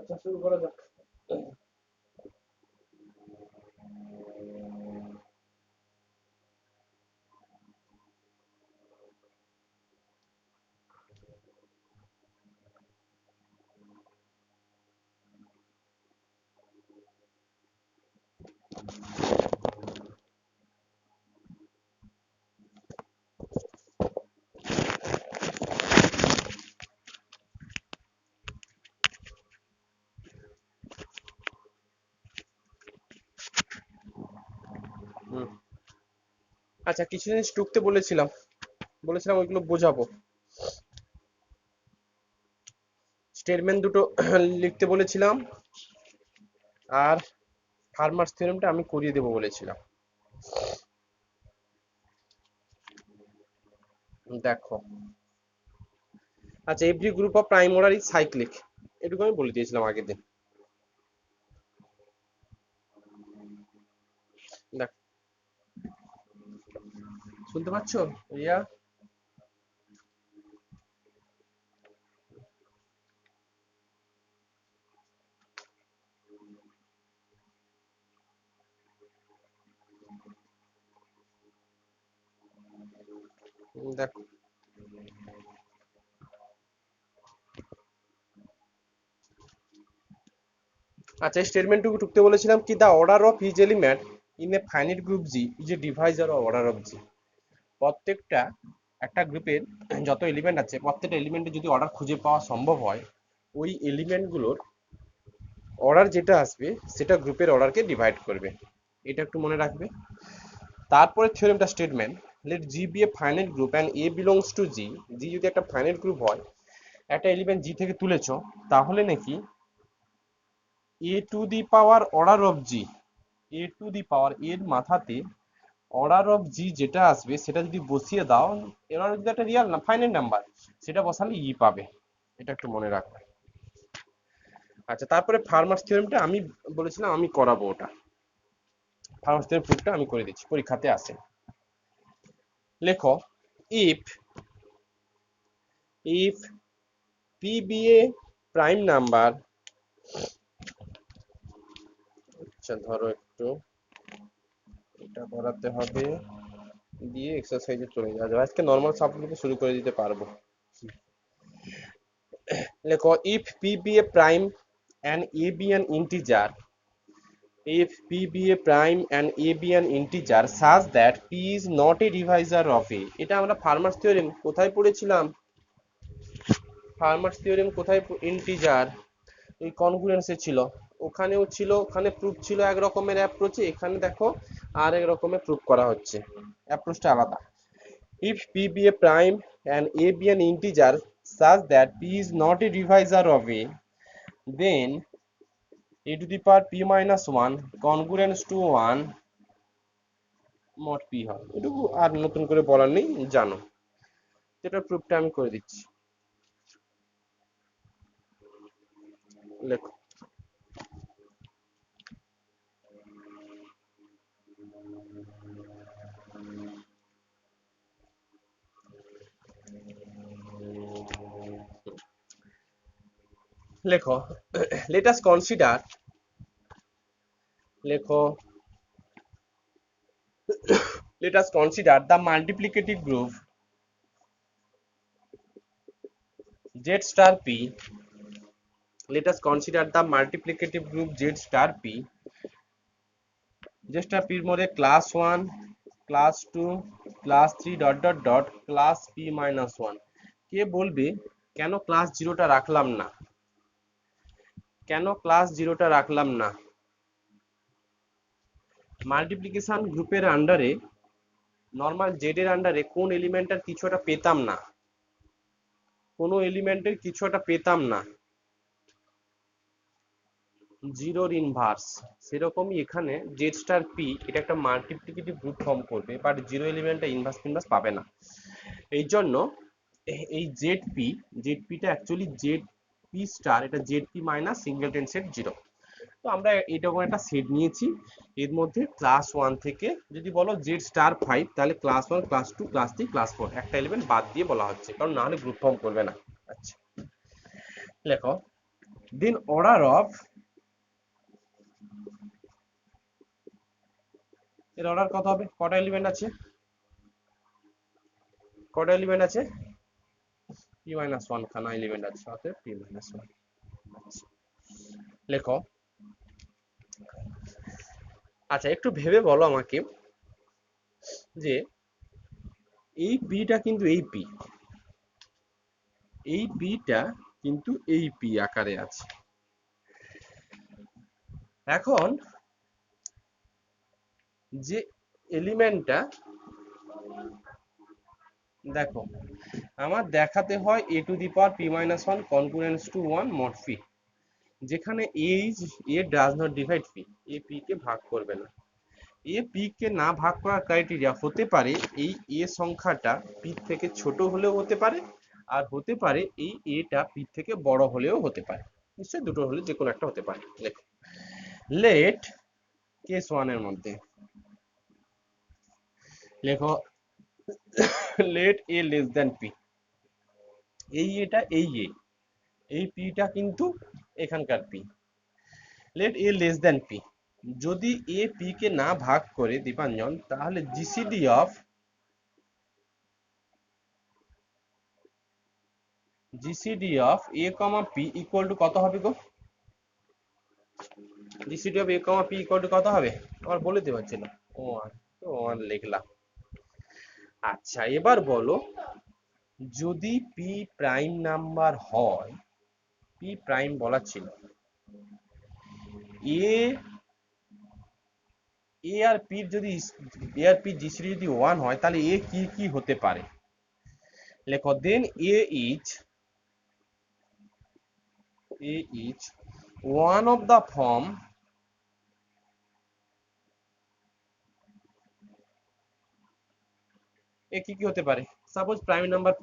আচ্ছা শুরু করা যাক। আচ্ছা, কিছু জিনিস টুকতে বলেছিলাম বলেছিলাম ওইগুলো বোঝাবো। স্টেটমেন্ট দুটো লিখতে বলেছিলাম, আর ফার্মার্স থিওরেমটা আমি করিয়ে দেবো বলেছিলাম। দেখো, আচ্ছা, every group of prime order is cyclic, এটুকু আমি বলে দিয়েছিলাম আগের দিন। দেখ, শুনতে পাচ্ছ রিয়া? দেখো, আচ্ছা, স্টেটমেন্টটুকু টুকতে বলেছিলাম কি, the order of each element in a finite group G is a divisor of order of G. প্রত্যেকটা একটা গ্রুপের যত এলিমেন্ট আছে, প্রত্যেকটা এলিমেন্টে যদি অর্ডার খুঁজে পাওয়া সম্ভব হয়, ওই এলিমেন্টগুলোর অর্ডার যেটা আসবে সেটা গ্রুপের অর্ডারকে ডিভাইড করবে। এটা একটু মনে রাখবে। তারপরে থিওরেমটা statement, let G be a finite group and a belongs to G. G যদি একটা ফাইনাইট গ্রুপ হয়, একটা এলিমেন্ট জি থেকে তুলেছো, তাহলে নাকি a to the power order of G, a to the power এর মাথাতে অর্ডার অফ জি যেটা আসবে সেটা যদি বসিয়ে দাও, এবার যদি একটা রিয়াল না ফাইনাইট নাম্বার, সেটা বসালে ই পাবে। এটা একটু মনে রাখবে। আচ্ছা, তারপরে ফার্মার্স থিওরেমটা আমি বলেছিলাম আমি করাবো ওটা। ফার্মার্স থিওরেম প্রুফটা আমি করে দিচ্ছি, পরীক্ষাতে আসে। লেখো, if if p be a prime number, আচ্ছা ধরো একটু এটা করাতে হবে, দিয়ে এক্সারসাইজে চলে যাওয়া যাবে। আজকে নর্মাল সাবজেক্টে শুরু করে দিতে পারবো। লেখো, if p be a prime and a be an integer, if p be a prime and a be an integer such that p is not a divisor of a। এটা আমরা ফার্মার্স থিওরেম কোথায় পড়েছিলাম? Farmers theorem কোথায়? Integer, এই কনগ্রুয়েন্সে ছিল। ওখানেও ছিল, ওখানে প্রুফ ছিল এক রকমের অ্যাপ্রোচে, এখানে দেখো আর এক রকমের প্রুফ করা হচ্ছে, অ্যাপ্রোচটা আলাদা। if p be a prime and a be an integer such that p is not a divisor of a, then a to the power p minus 1 congruence to 1 mod p হয়। এটুকু আর নতুন করে বলার নেই, জানো। এটার প্রুফটা আমি করে দিচ্ছি। লেখো, লেখো, let us consider, লেখো, let us consider the multiplicative group z star p. Let us consider the multiplicative group z star p. z star p এর মধ্যে class 1, class 2, class 3 dot dot dot class p minus 1। কে বলবে কেন class 0টা রাখলাম না? কেন class 0টা রাখলাম না? Multiplication গ্রুপের আন্ডারে, নর্মাল জেড এর আন্ডারে কোন এলিমেন্টের কিছু একটা পেতাম না, কোনো এলিমেন্টের কিছু একটা পেতাম না, জিরোর ইনভার্স। সেরকমই এখানে জেড স্টার পি এটা একটা মাল্টিপ্লিকেটিভ গ্রুপ ফর্ম করবে, বাট জিরো এলিমেন্টে ইনভার্স ফিনভার্স পাবে না। এই জন্য এই জেড পিটা অ্যাকচুয়ালি জেড পি স্টার, এটা Z P minus singleton set zero. তো আমরা এরকম একটা সেট নিয়েছি, এর মধ্যে ক্লাস 1 থেকে যদি বলো জেড স্টার 5, তাহলে ক্লাস 1, ক্লাস 2, ক্লাস 3, ক্লাস 4 একটা এলিমেন্ট বাদ দিয়ে বলা হচ্ছে, কারণ না হলে গ্রুপ ফর্ম করবে না। আচ্ছা, লেখো, দেন অর্ডার অফ, এর অর্ডার কত হবে, কটা এলিমেন্ট আছে, কটা এলিমেন্ট আছে, p মাইনাস ওয়ান খানা এলিমেন্ট আছে, অতএব p মাইনাস ওয়ান। লেখো। আচ্ছা একটু ভেবে বলো আমাকে যে এই পিটা কিন্তু এই পি, এই পিটা কিন্তু এই পি আকারে আছে। এখন যে এলিমেন্টটা দেখো আমার দেখাতে হয় a to the power p minus one congruence to one mod p, যেখানে a does not divide p, a p কে ভাগ করবে না। এ পি কে না ভাগ করার ক্রাইটেরিয়া হতে পারে এই এ সংখ্যাটা পি থেকে ছোট হলেও হতে পারে, আর হতে পারে এই এটা পি থেকে বড় হলেও হতে পারে, নিশ্চয়ই দুটো হলে যে কোনো একটা হতে পারে। লেখো লেট কেস ওয়ান এর মধ্যে লেখো let a less than p, এই এটা এই পিটা কিন্তু এখানকার p. Let a less than p, যদি এ পি কে না ভাগ করে দীপাঞ্জন, তাহলে GCD of a comma p equal to কত হবে গো, GCD of a comma p equal to কত হবে, আমার বলে দেওয়া ছিল ওয়ান, তো ওয়ান লিখলাম। আচ্ছা এবার বলো যদি পি প্রাইম নাম্বার হয়, পি প্রাইম বলা ছিল, এ এ আর পি যদি এ আর পি জিসিডি যদি ওয়ান হয়, তাহলে এ কি কি হতে পারে, লেখো then a is one of the form, a কি কি হতে পারে, সাপোজ প্রাইম নাম্বার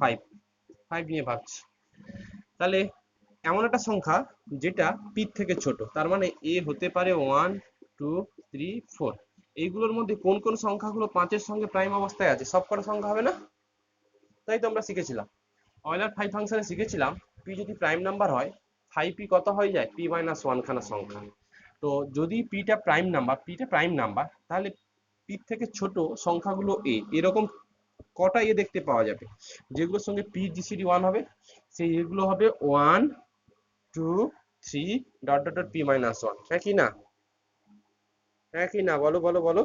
ফাইভ নিয়ে ভাবছি, তাহলে এমন একটা সংখ্যা যেটা পি থেকে ছোট, তার মানে এ হতে পারে ওয়ান টু থ্রি ফোর, এইগুলোর মধ্যে কোন কোন সংখ্যাগুলো পাঁচের সঙ্গে প্রাইম অবস্থায় আছে, সব কটা সংখ্যা হবে না, তাই তো আমরা শিখেছিলাম অয়লার ফাইভ ফাংশনে শিখেছিলাম পি যদি প্রাইম নাম্বার হয়, ফাইভ পি কত হয়ে যায়, পি মাইনাস ওয়ান খানা সংখ্যা। তো যদি পিটা প্রাইম নাম্বার তাহলে পি থেকে ছোট সংখ্যাগুলো এরকম কটা এ দেখতে পাওয়া যাবে, যেগুলোর সঙ্গে পি জিসিডি ওয়ান হবে, সেই এগুলো হবে one two three dot dot dot p minus one, হ্যাঁ কি না, হ্যাঁ কি না, বলো বলো বলো,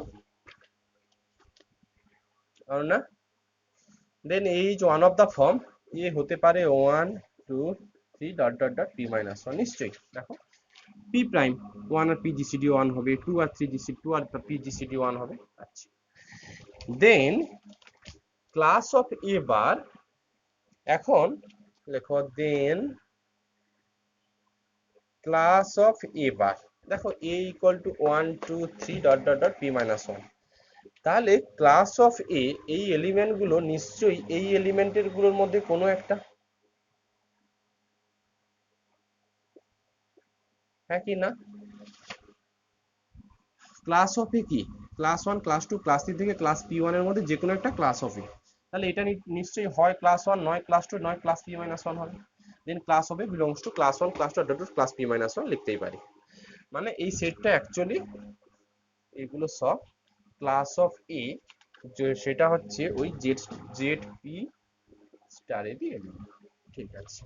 আর না, then H one of the form, a হতে পারে one two three dot dot dot p minus one, নিশ্চয়ই দেখো পি প্রাইম ওয়ান আর পি জিসিডি ওয়ান হবে, টু আর থ্রি জিসিডি টু আর পি জিসিডি ওয়ান হবে। আচ্ছা দেন ক্লাস অফ এ বার, এখন লেখো দেন ক্লাস অফ এ বার, দেখো a equal to one two three dot dot dot p minus one, তাহলে ক্লাস অফ এ এই এলিমেন্ট গুলো নিশ্চয়ই এই এলিমেন্টের গুলোর মধ্যে কোনো একটা, হ্যাঁ কি না, ক্লাস অফ এ কি class one class two class three থেকে ক্লাস পি ওয়ান এর মধ্যে যে কোনো একটা ক্লাস অফ এ, তাহলে এটা নিশ্চয়ই হয় ক্লাস ওয়ান, নয় ক্লাস টু, নয় ক্লাস পি মাইনাস ওয়ান হবে, then class of A belongs to class one class two dot class P minus one লিখতেই পারি, মানে এই সেটটা অ্যাকচুয়ালি এগুলো সব ক্লাস অফ এ, সেটা হচ্ছে ওই জেড জেড পি স্টারেরই এলিমেন্ট, ঠিক আছে,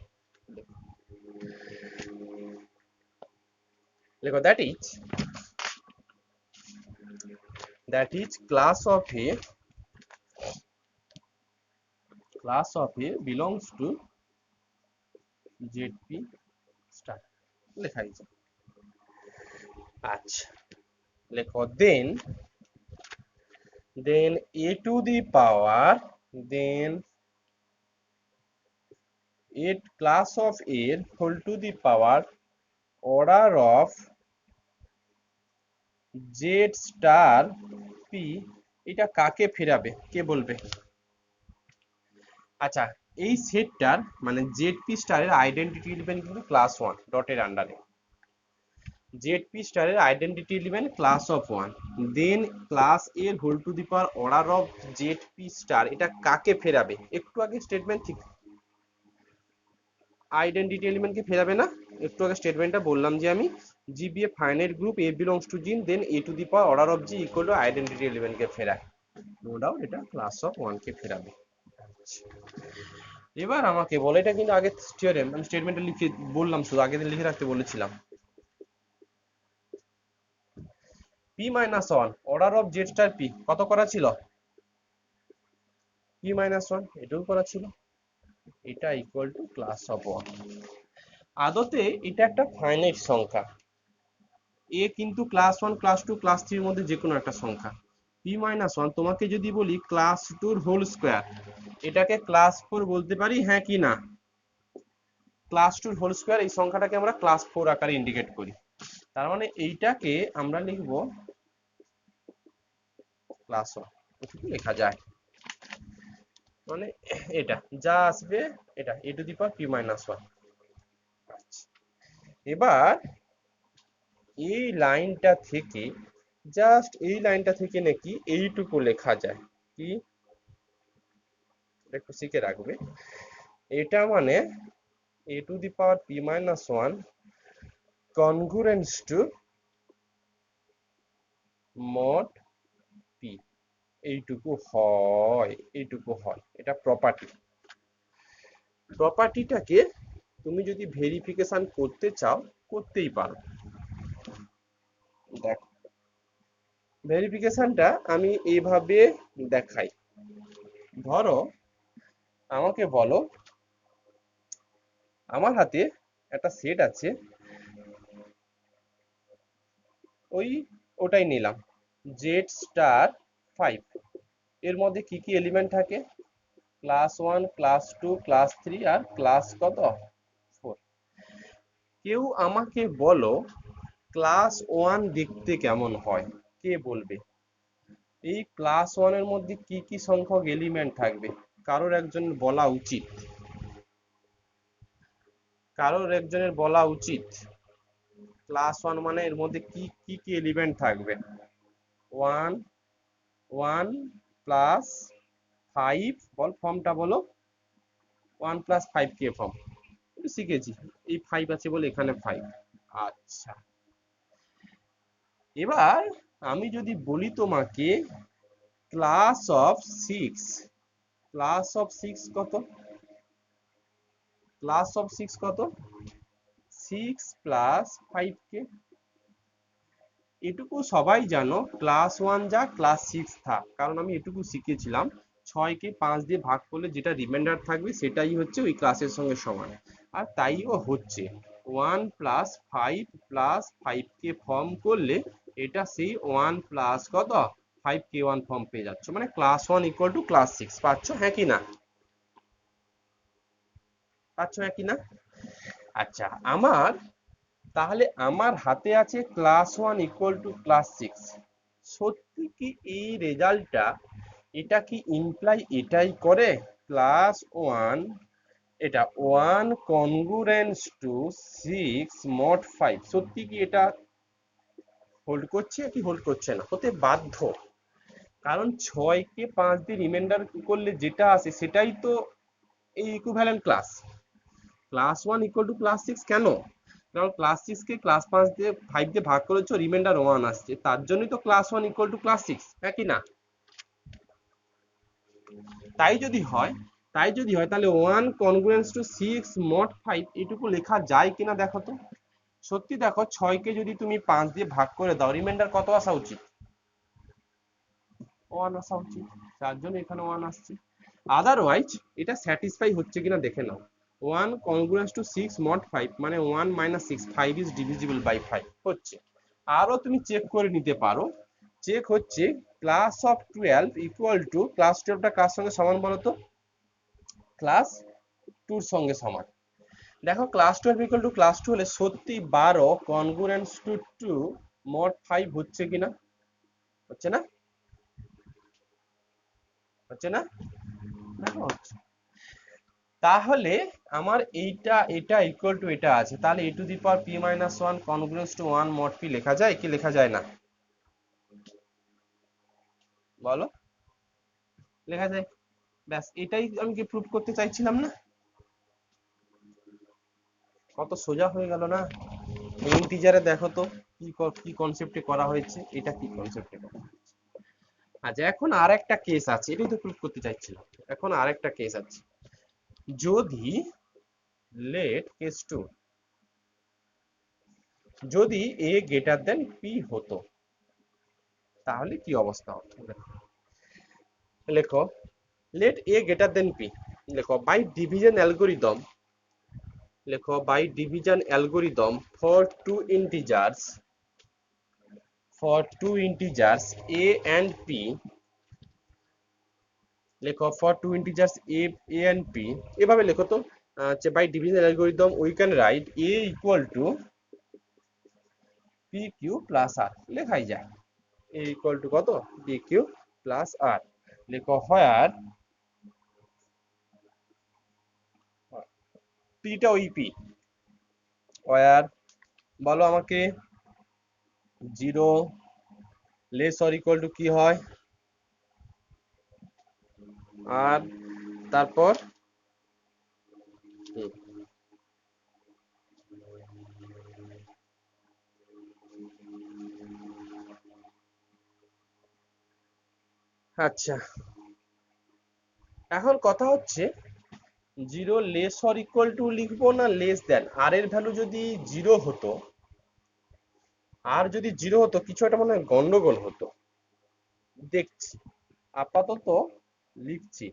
লেখো that is class of a belongs to zp star, লেখা হয়েছে। আচ্ছা লেখো then a to the power, then a class of a whole to the power order of z star p, এটা কাকে ফেরাবে কে বলবে, আচ্ছা এই সেটটার মানে জেডপি স্টারের আইডেন্টিটি এলিমেন্ট কিন্তু ক্লাস ওয়ান ডটের আন্ডারে, জেডপি স্টারের identity element class of one, then class এর whole to the power order of Z p star, এটা কাকে ফেরাবে, একটু আগে স্টেটমেন্ট ঠিক আইডেন্টিটি এলিমেন্টকে ফেরাবে না? একটু আগে স্টেটমেন্টটা বললাম যে আমি G be a finite group a belongs to G then a to the power order of G equal to identity এলিমেন্টকে ফেরায়। নো ডাউট এটা ক্লাস অফ ওয়ান কে ফেরাবে। আচ্ছা, এবার আমাকে বলে, এটা কিন্তু আগে থিওরেম, আমি স্টেটমেন্টটা লিখে বললাম, শুধু আগে দিন লিখে রাখতে বলেছিলাম। P minus one order of Z star P কত করা ছিল? পি মাইনাস ওয়ান, এটাও করা ছিল। এটা equal to class of one. আদতে এটা একটা ফাইনাইট সংখ্যা, এ কিন্তু class one class two class থ্রির মধ্যে যে কোনো একটা সংখ্যা। পি মাইনাস ওয়ান, তোমাকে যদি বলি ক্লাস টুর হোল স্কোয়ার, এটাকে ক্লাস ফোর বলতে পারি, হ্যাঁ কি না? ক্লাস টুর হোল স্কোয়ার এই সংখ্যাটাকে আমরা ক্লাস ফোর আকারে ইন্ডিকেট করি। তার মানে এইটাকে আমরা লিখবো ক্লাস ওয়ান, এটুকু লেখা যায়। মানে এটা যা আসবে এটা a to the power p minus one. এবার এই লাইনটা থেকে, জাস্ট এই লাইনটা থেকে নাকি এইটুকু লেখা যায় কি, একটু শিখে রাখবে। এটা মানে a to the power p minus one congruence to mod p, এইটুকু হয়, এইটুকু হয়। এটা প্রপার্টি। প্রপার্টিটাকে তুমি যদি ভেরিফিকেশন করতে চাও করতেই পারো। দেখো, ভেরিফিকেশনটা আমি এইভাবে দেখাই। ধরো আমাকে বলো, আমার হাতে একটা সেট আছে, ওটাই নিলাম, জেড স্টার 5, এর মধ্যে কি কি এলিমেন্ট থাকে? Class one, class two, class three আর ক্লাস কত? 4। কেউ আমাকে বলো ক্লাস ওয়ান দেখতে কেমন হয়, কে বলবে? এই ক্লাস ওয়ানের মধ্যে কি কি সংখ্যক এলিমেন্ট থাকবে? কারোর একজনের বলা উচিত, কারোর একজনের বলা উচিত ক্লাস ওয়ান মানে এর মধ্যে কি কি কি এলিমেন্ট থাকবে। ওয়ান, ওয়ান প্লাস ফাইভ, বল ফর্মটা বলো। ওয়ান প্লাস ফাইভ কে ফর্ম শিখেছি, এই ফাইভ আছে বলে এখানে ফাইভ। আচ্ছা, এবার আমি যদি বলি তোমাকে class of six, class of six কত? ক্লাস অফ সিক্স কত? সিক্স প্লাস ফাইভ কে। এটুকু সবাই জানো, ক্লাস ওয়ান যা ক্লাস সিক্স থাক, কারণ আমি এটুকু শিখেছিলাম, 6কে 5 দিয়ে ভাগ করলে যেটা রিমাইন্ডার থাকবে সেটাই হচ্ছে ওই ক্লাসের সঙ্গে সমান। আর তাইও হচ্ছে, one plus five plus five কে ফর্ম করলে এটা সেই ওয়ান প্লাস কত? ফাইভ কে ওয়ান ফর্ম পেয়ে যাচ্ছ, মানে class one equal to class six পাচ্ছ, হ্যাঁ কি না? পাচ্ছ, হ্যাঁ কি না? আচ্ছা, তাহলে আমার হাতে আছে class one equal to class six. সত্যি কি এই রেজাল্টটা, এটা কি ইমপ্লাই এটাই করে ক্লাস ওয়ান, এটা one congruence to six mod five, সত্যি কি এটা হোল্ড করছে কি হোল্ড করছে না? হতে বাধ্য, কারণ 6কে 5 দিয়ে রিমাইন্ডার করলে যেটা আসে সেটাই তো এই equivalent class. Class one equal to class six কেন? কারণ ক্লাস সিক্স কে ক্লাস 5 দিয়ে 5 দিয়ে ভাগ করেছো, রিমাইন্ডার ওয়ান আসছে, তার জন্যই তো class one equal to class six, হ্যাঁ কি না? তাই যদি হয়, তাহলে one congruence to six mod five এটুকু লেখা যায় কিনা দেখো তো। সত্যি দেখো, 6কে যদি তুমি 5 দিয়ে ভাগ করে দাও, রিমাইন্ডার কত আসা উচিত? ওয়ান আসা উচিত, তার জন্য এখানে ওয়ান আসছে। আদারওয়াইজ এটা স্যাটিসফাই হচ্ছে কিনা দেখে নাও। One congruence to six mod five মানে one minus six, five is divisible by five হচ্ছে। আরো তুমি চেক করে নিতে পারো, চেক হচ্ছে class of twelve equal to, class টুয়েলভটা কার সঙ্গে সমান বলো তো? ক্লাস টুর সঙ্গে সমান। দেখো class twelve equal to class two হলে সত্যি 12 congruence to two mod five হচ্ছে কিনা? হচ্ছে না? হচ্ছে না? দেখো হচ্ছে। তাহলে আমার এইটা এটা ইকুয়াল টু এটা আছে, তাহলে a to the power p minus one congruence to one mod p লেখা যায় কি লেখা যায় না? বলো, লেখা যায়। ব্যাস, এটাই আমি কি প্রুভ করতে চাইছিলাম না? কত সোজা হয়ে গেল না? ইন্টিজারে দেখো তো কি কনসেপ্টে করা হয়েছে, এটা কি কনসেপ্টে করা হয়েছে। আচ্ছা, এখন আর একটা কেস আছে, এটাই তো প্রুফ করতে চাইছিলাম। এখন আর একটা কেস আছে, যদি লেট কেস 2, যদি এ গ্রেটার দেন পি হতো, তাহলে কি অবস্থা হতো? লেখো let a greater than p. লেখো বাই ডিভিশন অ্যালগোরিদম, লেখো by division algorithm for two integers a and p, লেখো for two integers a and p, এভাবে লেখো তো। By division algorithm we can write a equal to P q plus r, লেখাই যায় a equal to কত, p q plus r. লেখো where পিটা ওই পি, হোয়ার বলো আমাকে 0 লেস অর ইকুয়াল টু কি হয়, আর তারপর হুম, আচ্ছা, এখন কথা হচ্ছে 0 লেস অর ইকুয়াল টু লিখবো না লেস দেন। আর এর ভ্যালু যদি 0 হতো, আর যদি 0 হতো, কিছু একটা মনে হয় গন্ডগোল হতো। দেখছি, আপাতত লিখছি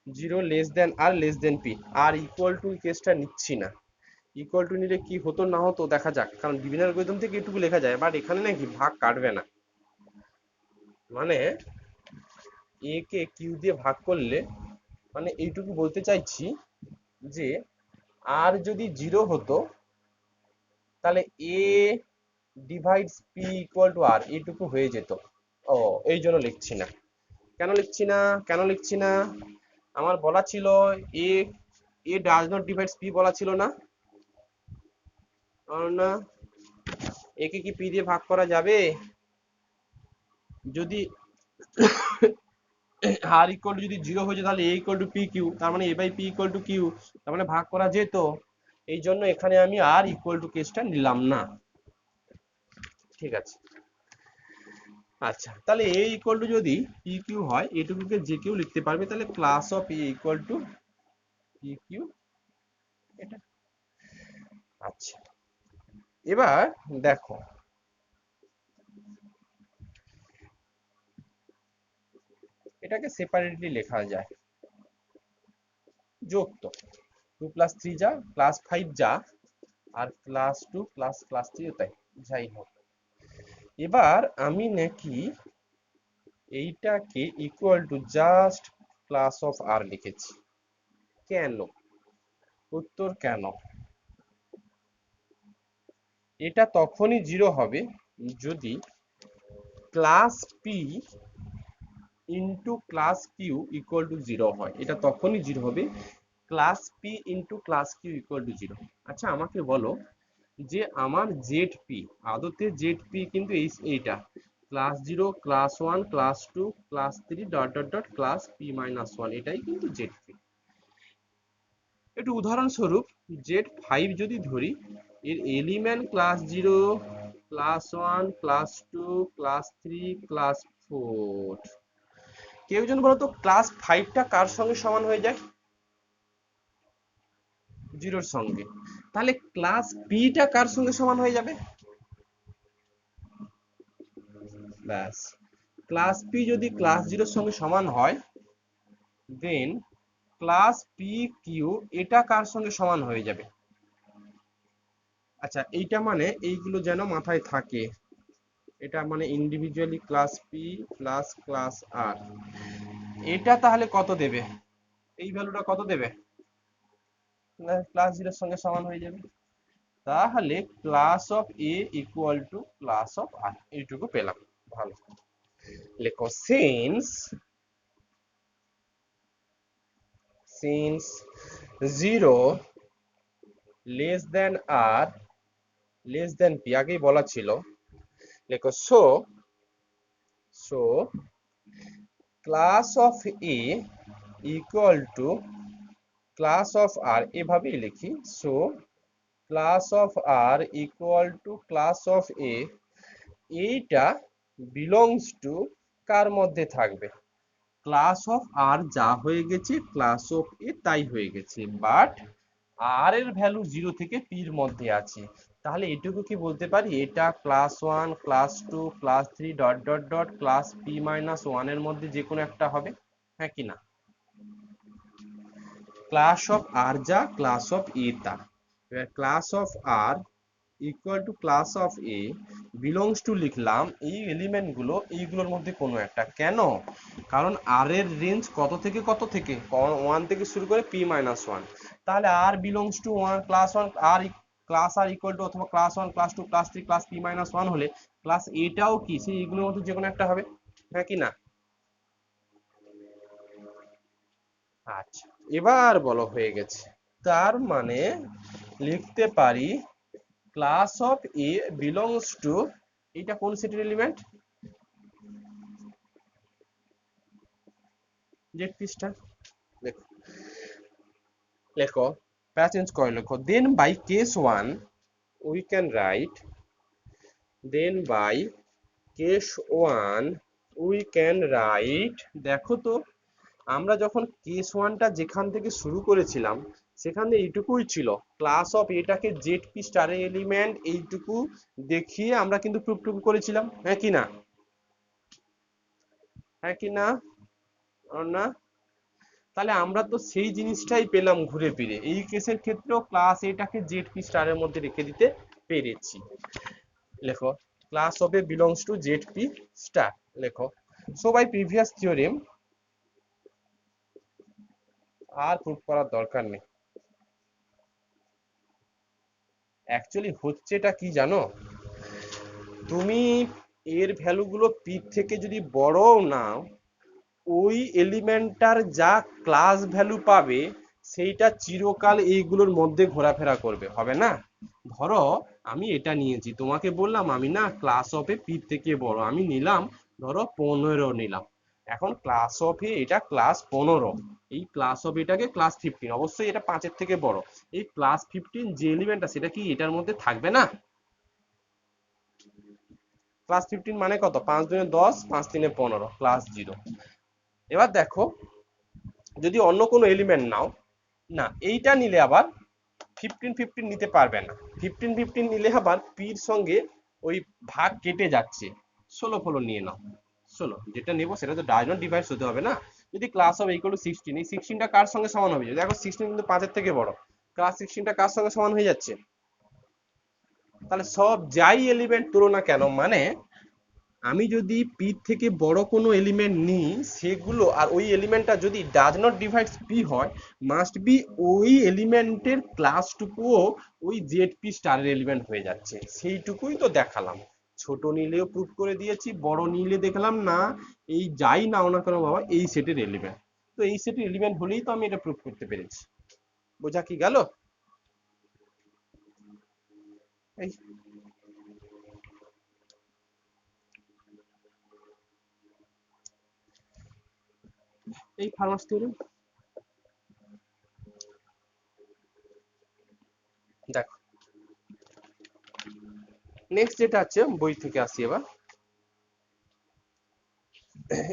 0 less than r less than p, r equal to কেসটা নিচ্ছি না। ইকুয়াল টু নিলে কি হতো না হতো দেখা যাক, কারণ বিভিন্ন অ্যালগরিদম থেকে এটুকু লেখা যায়, বাট এখানে নাকি ভাগ কাটবে না। মানে এ কে কিউ দিয়ে ভাগ করলে, মানে এইটুকু বলতে চাইছি যে আর যদি 0 হতো, তাহলে এ ডিভাইডস পি ইকুয়াল টু আর, এইটুকু হয়ে যেত। ও, এই জন্য লিখছি না। কেন লিখছি না, কেন লিখছি না? আমার বলা ছিল a a does not divides p, বলা ছিল না? না, একে কি পি দিয়ে ভাগ করা যাবে? যদি আর ইকুয়াল টু যদি 0 হয়ে যায়, তাহলে এ ইকুয়াল টু পি কিউ, তার মানে a by p equal to q, তার মানে ভাগ করা যেত। এই জন্য এখানে আমি আর ইকুয়াল টু কেসটা নিলাম না। ঠিক আছে, আচ্ছা, তাহলে এ ইকুয়াল টু যদি পি কিউ হয়, এটুকুকে যে কেউ লিখতে পারবে, তাহলে class of A equal to P Q, এটা। আচ্ছা, এবার দেখো, এটাকে সেপারেটলি লেখা যায়। যোগ তো 2 প্লাস 3 যা, ক্লাস 5 যা, আর ক্লাস 2 প্লাস ক্লাস 3 তাই, যাই হোক। এবার আমি নাকি এইটাকে equal to just class of আর লিখেছি। কেন? উত্তর কেন? এটা তখনই 0 হবে যদি class P into class Q equal to 0 হয়। এটা তখনই 0 হবে class P into class Q equal to 0। আচ্ছা, আমাকে বলো যে আমার জেড পি, আদতে জেড পি কিন্তু এইটা class 0 class 1 class 2 class 3 dot dot dot class P minus 1, এটাই কিন্তু জেড পি। একটু উদাহরণস্বরূপ জেড 5 যদি ধরি, এর element class 0 class 1 class 2 class 3 class 4। কেউ জন বলো তো ক্লাস 5টা কার সঙ্গে সমান হয়ে যায়? 0 এর সঙ্গে। তাহলে ক্লাস পিটা কার সঙ্গে সমান হয়ে যাবে? ব্যাস, ক্লাস পি যদি ক্লাস 0 এর সঙ্গে সমান হয়, দেন ক্লাস পি কিউ এটা কার সঙ্গে সমান হয়ে যাবে? আচ্ছা, এইটা মানে এইগুলো যেন মাথায় থাকে, এটা মানে individually class p plus class r, এটা তাহলে কত দেবে? এই ভ্যালুটা কত দেবে? ক্লাস 0 এর সঙ্গে সমান হয়ে যাবে। তাহলে class of A equal to class of r, এইটুকু পেলাম। ভালো, লেখো since 0 less than r less than p, আগেই বলা ছিল। লেখো so class of A equal to class of r এভাবেই লিখি। So class of R equal to class of a, এইটা বিলংস টু কার মধ্যে থাকবে? ক্লাস অফ আর যা হয়ে গেছে ক্লাস অফ এ তাই হয়ে গেছে, বাট আর এর ভ্যালু 0 থেকে পির মধ্যে আছে। তাহলে এটুকু কি বলতে পারি এটা class 1 class 2 class 3 dot dot dot class P minus 1 এর মধ্যে যে কোনো একটা হবে, হ্যাঁ কি না? ক্লাস অফ আর যা ক্লাস অফ এ তা। এবার class of R equal to class of A belongs to লিখলাম এই এলিমেন্ট গুলো এইগুলোর মধ্যে কোনো একটা। কেন? কারণ আর এর রেঞ্জ কত থেকে কত থেকে? 1 থেকে শুরু করে পি মাইনাস 1। তাহলে আর বিলংস টু 1 ক্লাস 1 আর ক্লাস আর ইকুয়াল টু অথবা class 1 class 2 class 3 class P minus 1 হলে ক্লাস এটাও কি সেই এগুলোর মধ্যে যে কোনো একটা হবে, হ্যাঁ কি না? আচ্ছা, এবার বলো হয়ে গেছে। তার মানে লিখতে পারি class of A belongs two, এটা কোন সেটের এলিমেন্ট? জেড পৃষ্ঠা। দেখো, লেখো, প্যাচেঞ্জ করে লেখো, then by case 1 we can write, then by case 1 we can write. দেখো তো, আমরা যখন কেস 1টা যেখান থেকে শুরু করেছিলাম সেখানে এইটুকুই ছিল, ক্লাস অফ এটাকে জেড পি স্টারের এলিমেন্ট এইটুকু দেখিয়ে আমরা কিন্তু প্রুফটুকু করেছিলাম, হ্যাঁ কি না? হ্যাঁ কি না? না? তাহলে আমরা তো সেই জিনিসটাই পেলাম ঘুরে ফিরে, এই কেসের ক্ষেত্রেও ক্লাস এটাকে জেড পি স্টারের মধ্যে রেখে দিতে পেরেছি। লেখো, class of A belongs to Z p star. লেখো, সো বাই প্রিভিয়াস থিওরেম, আর প্রুফ করার দরকার নেই। অ্যাকচুয়ালি হচ্ছেটা কি জানো, তুমি এর ভ্যালুগুলো পি থেকে যদি বড়ও নাও, ওই এলিমেন্টটার যা ক্লাস ভ্যালু পাবে সেইটা চিরকাল এইগুলোর মধ্যে ঘোরাফেরা করবে, হবে না? ধরো আমি এটা নিয়েছি, তোমাকে বললাম আমি না ক্লাস অফ এ পি থেকে বড়, আমি নিলাম ধরো 15 নিলাম। এখন ক্লাস অফ এ এটা ক্লাস 15, এই ক্লাস অফ এটাকে ক্লাস 15, অবশ্যই এটা 5-এর থেকে বড়। এই ক্লাস 15 যে এলিমেন্টটা সেটা কি এটার মধ্যে থাকবে না? ক্লাস 15 মানে কত? 5 2 10, 5 3 15, ক্লাস 0। এবার দেখো, যদি অন্য কোনো এলিমেন্ট নাও, না এইটা নিলে আবার 15 15 নিতে পারবে না। 15 15 নিলে আবার পির সঙ্গে ওই ভাগ কেটে যাচ্ছে। 16 নিয়ে নাও। 16 যেটা নেবো সেটা তো ডায়াগোনাল ডিভাইড হতে হবে না? যদি ক্লাস অফ ইকুয়াল টু 16, এই 16টা কার সঙ্গে সমান হবে? দেখো 16 কিন্তু 5-এর থেকে বড়, ক্লাস 16টা কার সঙ্গে সমান হয়ে যাচ্ছে? তাহলে সব যাই এলিমেন্ট তুলো না কেন, মানে আমি যদি পি থেকে বড় কোনো এলিমেন্ট নিই সেগুলো, আর ওই এলিমেন্টটা যদি ডাজ নট ডিভাইড পি হয়, মাস্ট বি ওই এলিমেন্টের ক্লাসটুকুও ওই জেড পি স্টারের এলিমেন্ট হয়ে যাচ্ছে। সেইটুকুই তো দেখালাম। ছোট নিলেও প্রুফ করে দিয়েছি, বড় নিলে দেখলাম না এই যাই নাও না কেন বাবা এই সেটের এলিমেন্ট। তো এই সেটের এলিমেন্ট হলেই তো আমি এটা প্রুফ করতে পেরেছি। বোঝা কি গেল? এই এই ফার্মাস থিওরেম। দেখো, নেক্সট যেটা আছে বই থেকে আসি এবার।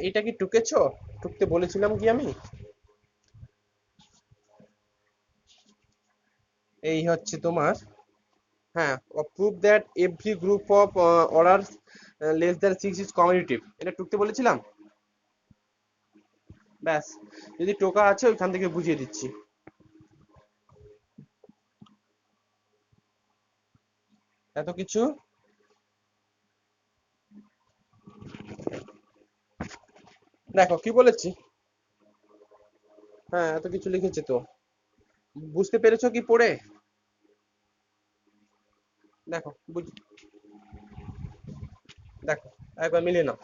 এটা কি টুকেছো? টুকতে বলেছিলাম কি আমি? এই হচ্ছে তোমার, হ্যাঁ, prove that every group of order less than 6 is commutative, এটা টুকতে বলেছিলাম। ব্যাস, যদি টোকা আছে ওইখান থেকে বুঝিয়ে দিচ্ছি। এত কিছু, দেখো কি বলেছি, হ্যাঁ এত কিছু লিখেছে তো, বুঝতে পেরেছো কি পড়ে? দেখো দেখো, একবার মিলিয়ে নাও।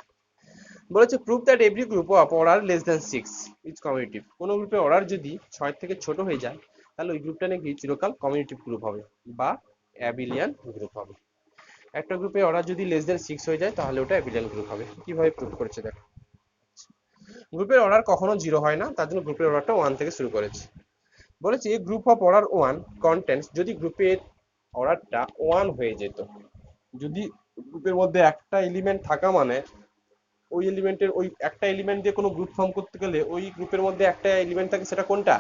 বলেছে prove that every group of order less than 6 is commutative, কোনো গ্রুপের অর্ডার যদি 6 থেকে ছোট হয়ে যায় তাহলে ওই গ্রুপটা নাকি চিরকাল কমিউটেটিভ গ্রুপ হবে বা অ্যাবিলিয়ান গ্রুপ হবে। একটা গ্রুপে অর্ডার যদি লেস দেন 6 হয়ে যায় তাহলে ওটা অ্যাবিলিয়ান গ্রুপ হবে। কিভাবে প্রুভ করেছে দেখো, গ্রুপের অর্ডার কখনো 0 হয় না, তার জন্য গ্রুপের অর্ডারটা 1 থেকে শুরু করেছে। বলেছি group of order one contents, যদি গ্রুপের অর্ডারটা ওয়ান হয়ে যেত, যদি গ্রুপের মধ্যে একটা এলিমেন্ট থাকা মানে ওই এলিমেন্টের ওই একটা এলিমেন্ট দিয়ে কোনো গ্রুপ ফর্ম করতে গেলে ওই গ্রুপের মধ্যে একটা এলিমেন্ট থাকে, সেটা কোনটা?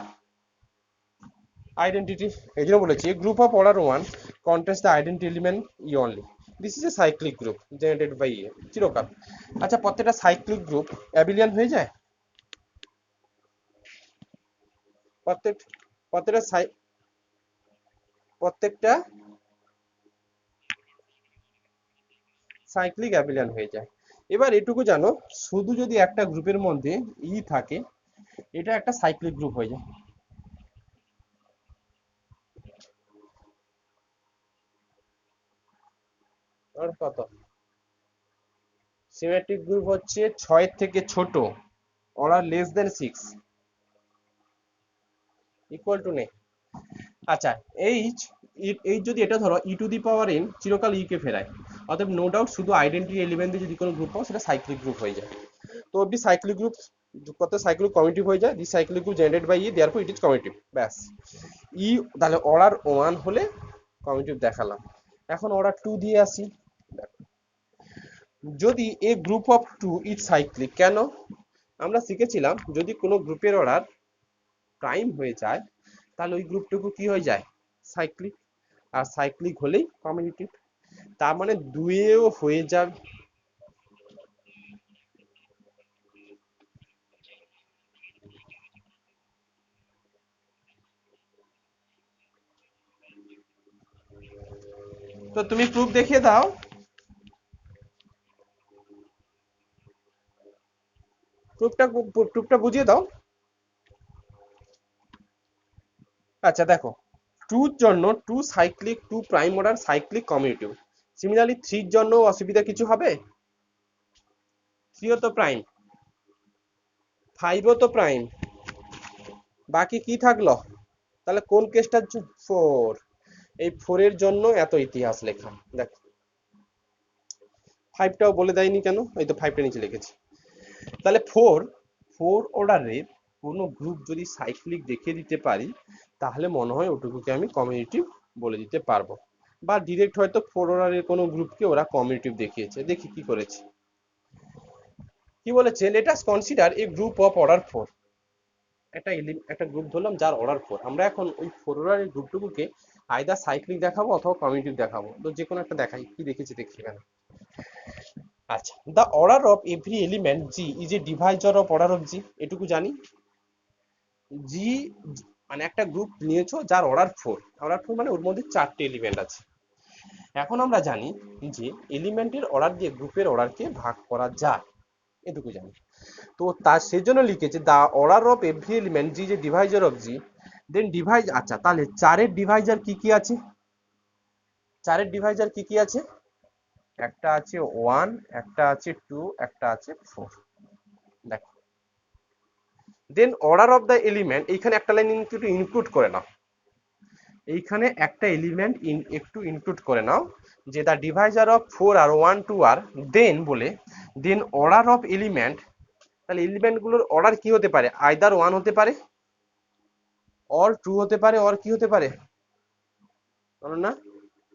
আইডেন্টিটি। এই জন্য বলেছি group of order one contents the identity element e only, this is a cyclic group generated by a চিরকাল। আচ্ছা, প্রত্যেকটা সাইক্লিক গ্রুপ অ্যাবিলিয়ান হয়ে যায়? প্রত্যেক প্রত্যেকটা প্রত্যেকটা সাইক্লিক অ্যাবিলিয়ান হয়ে যায়। এবার এটুকু জানো, শুধু যদি একটা গ্রুপের মধ্যে ই থাকে, এটা একটা সাইক্লিক গ্রুপ হয়ে যায়। আর কত সিমেট্রিক গ্রুপ হচ্ছে 6 থেকে ছোট, order less than 6, equal to নেই। আচ্ছা, এইচ এই যদি এটা ধরো ই টু দি পাওয়ার এন চিরকাল ই কে ফেরায়, অতএব নো ডাউট শুধু আইডেন্টি এলিমেন্ট দিয়ে যদি কোনো গ্রুপ পাও সেটা সাইক্লিক গ্রুপ হয়ে যায়। তো অব্দি সাইক্লিক গ্রুপ কত সাইক্লিক কমিউটিভ হয়ে যায়, the cyclic group generated by e therefore it is commutative, ব্যাস। ই তাহলে অর্ডার ওয়ান হলে কমিউটিভ দেখালাম। এখন অর্ডার টু দিয়ে আসি। যদি a group of two is cyclic, কেন? আমরা শিখেছিলাম যদি কোনো গ্রুপের অর্ডার প্রাইম হয়ে যায় তাহলে ওই গ্রুপটুকু কি হয়ে যায়? সাইক্লিক। আর সাইক্লিক হলেই কমিউটিভ, তার মানে দুইয়েও হয়ে যাবে। তো তুমি প্রুফ দেখিয়ে দাও, প্রুফটা বুঝিয়ে দাও। আচ্ছা দেখো, টুর জন্য two cyclic, two prime order cyclic commutative. Similarly থ্রির জন্য অসুবিধা কিছু হবে? থ্রিও তো প্রাইম, ফাইভও তো প্রাইম, বাকি কি থাকলো? তাহলে কোন কেসটা? ফোর। এই ফোরের জন্য এত ইতিহাস লেখা, দেখো ফাইভটাও বলে দেয়নি কেন, এই তো ফাইভটা নিচে লিখেছি। তাহলে ফোর ফোর অর্ডারের কোনো গ্রুপ যদি সাইক্লিক দেখিয়ে দিতে পারি, তাহলে মনে হয় ওটুকুকে আমি কমিউটিভ বলে দিতে পারবো। বা ডিরেক্ট হয়তো ফোর অর্ডারের কোনো গ্রুপকে ওরা কমিউটিভ দেখিয়েছে। দেখি কি করেছে। কি বলেছে, let us consider A group of order four. একটা গ্রুপ ধরলাম যার অর্ডার ফোর। আমরা এখন ওই ফোর অর্ডারের গ্রুপটুকুকে আইদার সাইক্লিক দেখাবো অথবা কমিউটিভ দেখাবো। তো যে কোনো একটা দেখাই, কি দেখেছি দেখি এখানে। আচ্ছা, the order of every element G is a divisor of order of G, এটুকু জানি। জি মানে একটা গ্রুপ নিয়েছো যার অর্ডার ফোর, অর্ডার ফোর মানে ওর মধ্যে চারটে এলিমেন্ট আছে। এখন আমরা জানি যে এলিমেন্টের অর্ডার দিয়ে গ্রুপের অর্ডারকে ভাগ করা যায়, এটুকু জানি। তো তার সেজন্য লিখেছে the order of every element G যে divisor of G, then divides. আচ্ছা, তাহলে চারের ডিভাইজার কি কি আছে? চারের ডিভাইজার কি কি আছে? একটা আছে ওয়ান, একটা আছে টু, একটা আছে ফোর। দেখো, দেন অর্ডার অফ দ্য এলিমেন্ট, এইখানে একটা লাইন একটু ইনক্লুড করে নাও, এইখানে একটা এলিমেন্ট একটু ইনক্লুড করে নাও, যে দ্য ডিভাইজার অফ ফোর আর ওয়ান টু আর দেন বলে, দেন অর্ডার অফ এলিমেন্ট। তাহলে এলিমেন্ট গুলোর অর্ডার কি হতে পারে? আইদার ওয়ান হতে পারে, অর টু হতে পারে, অর কি হতে পারে বলো না?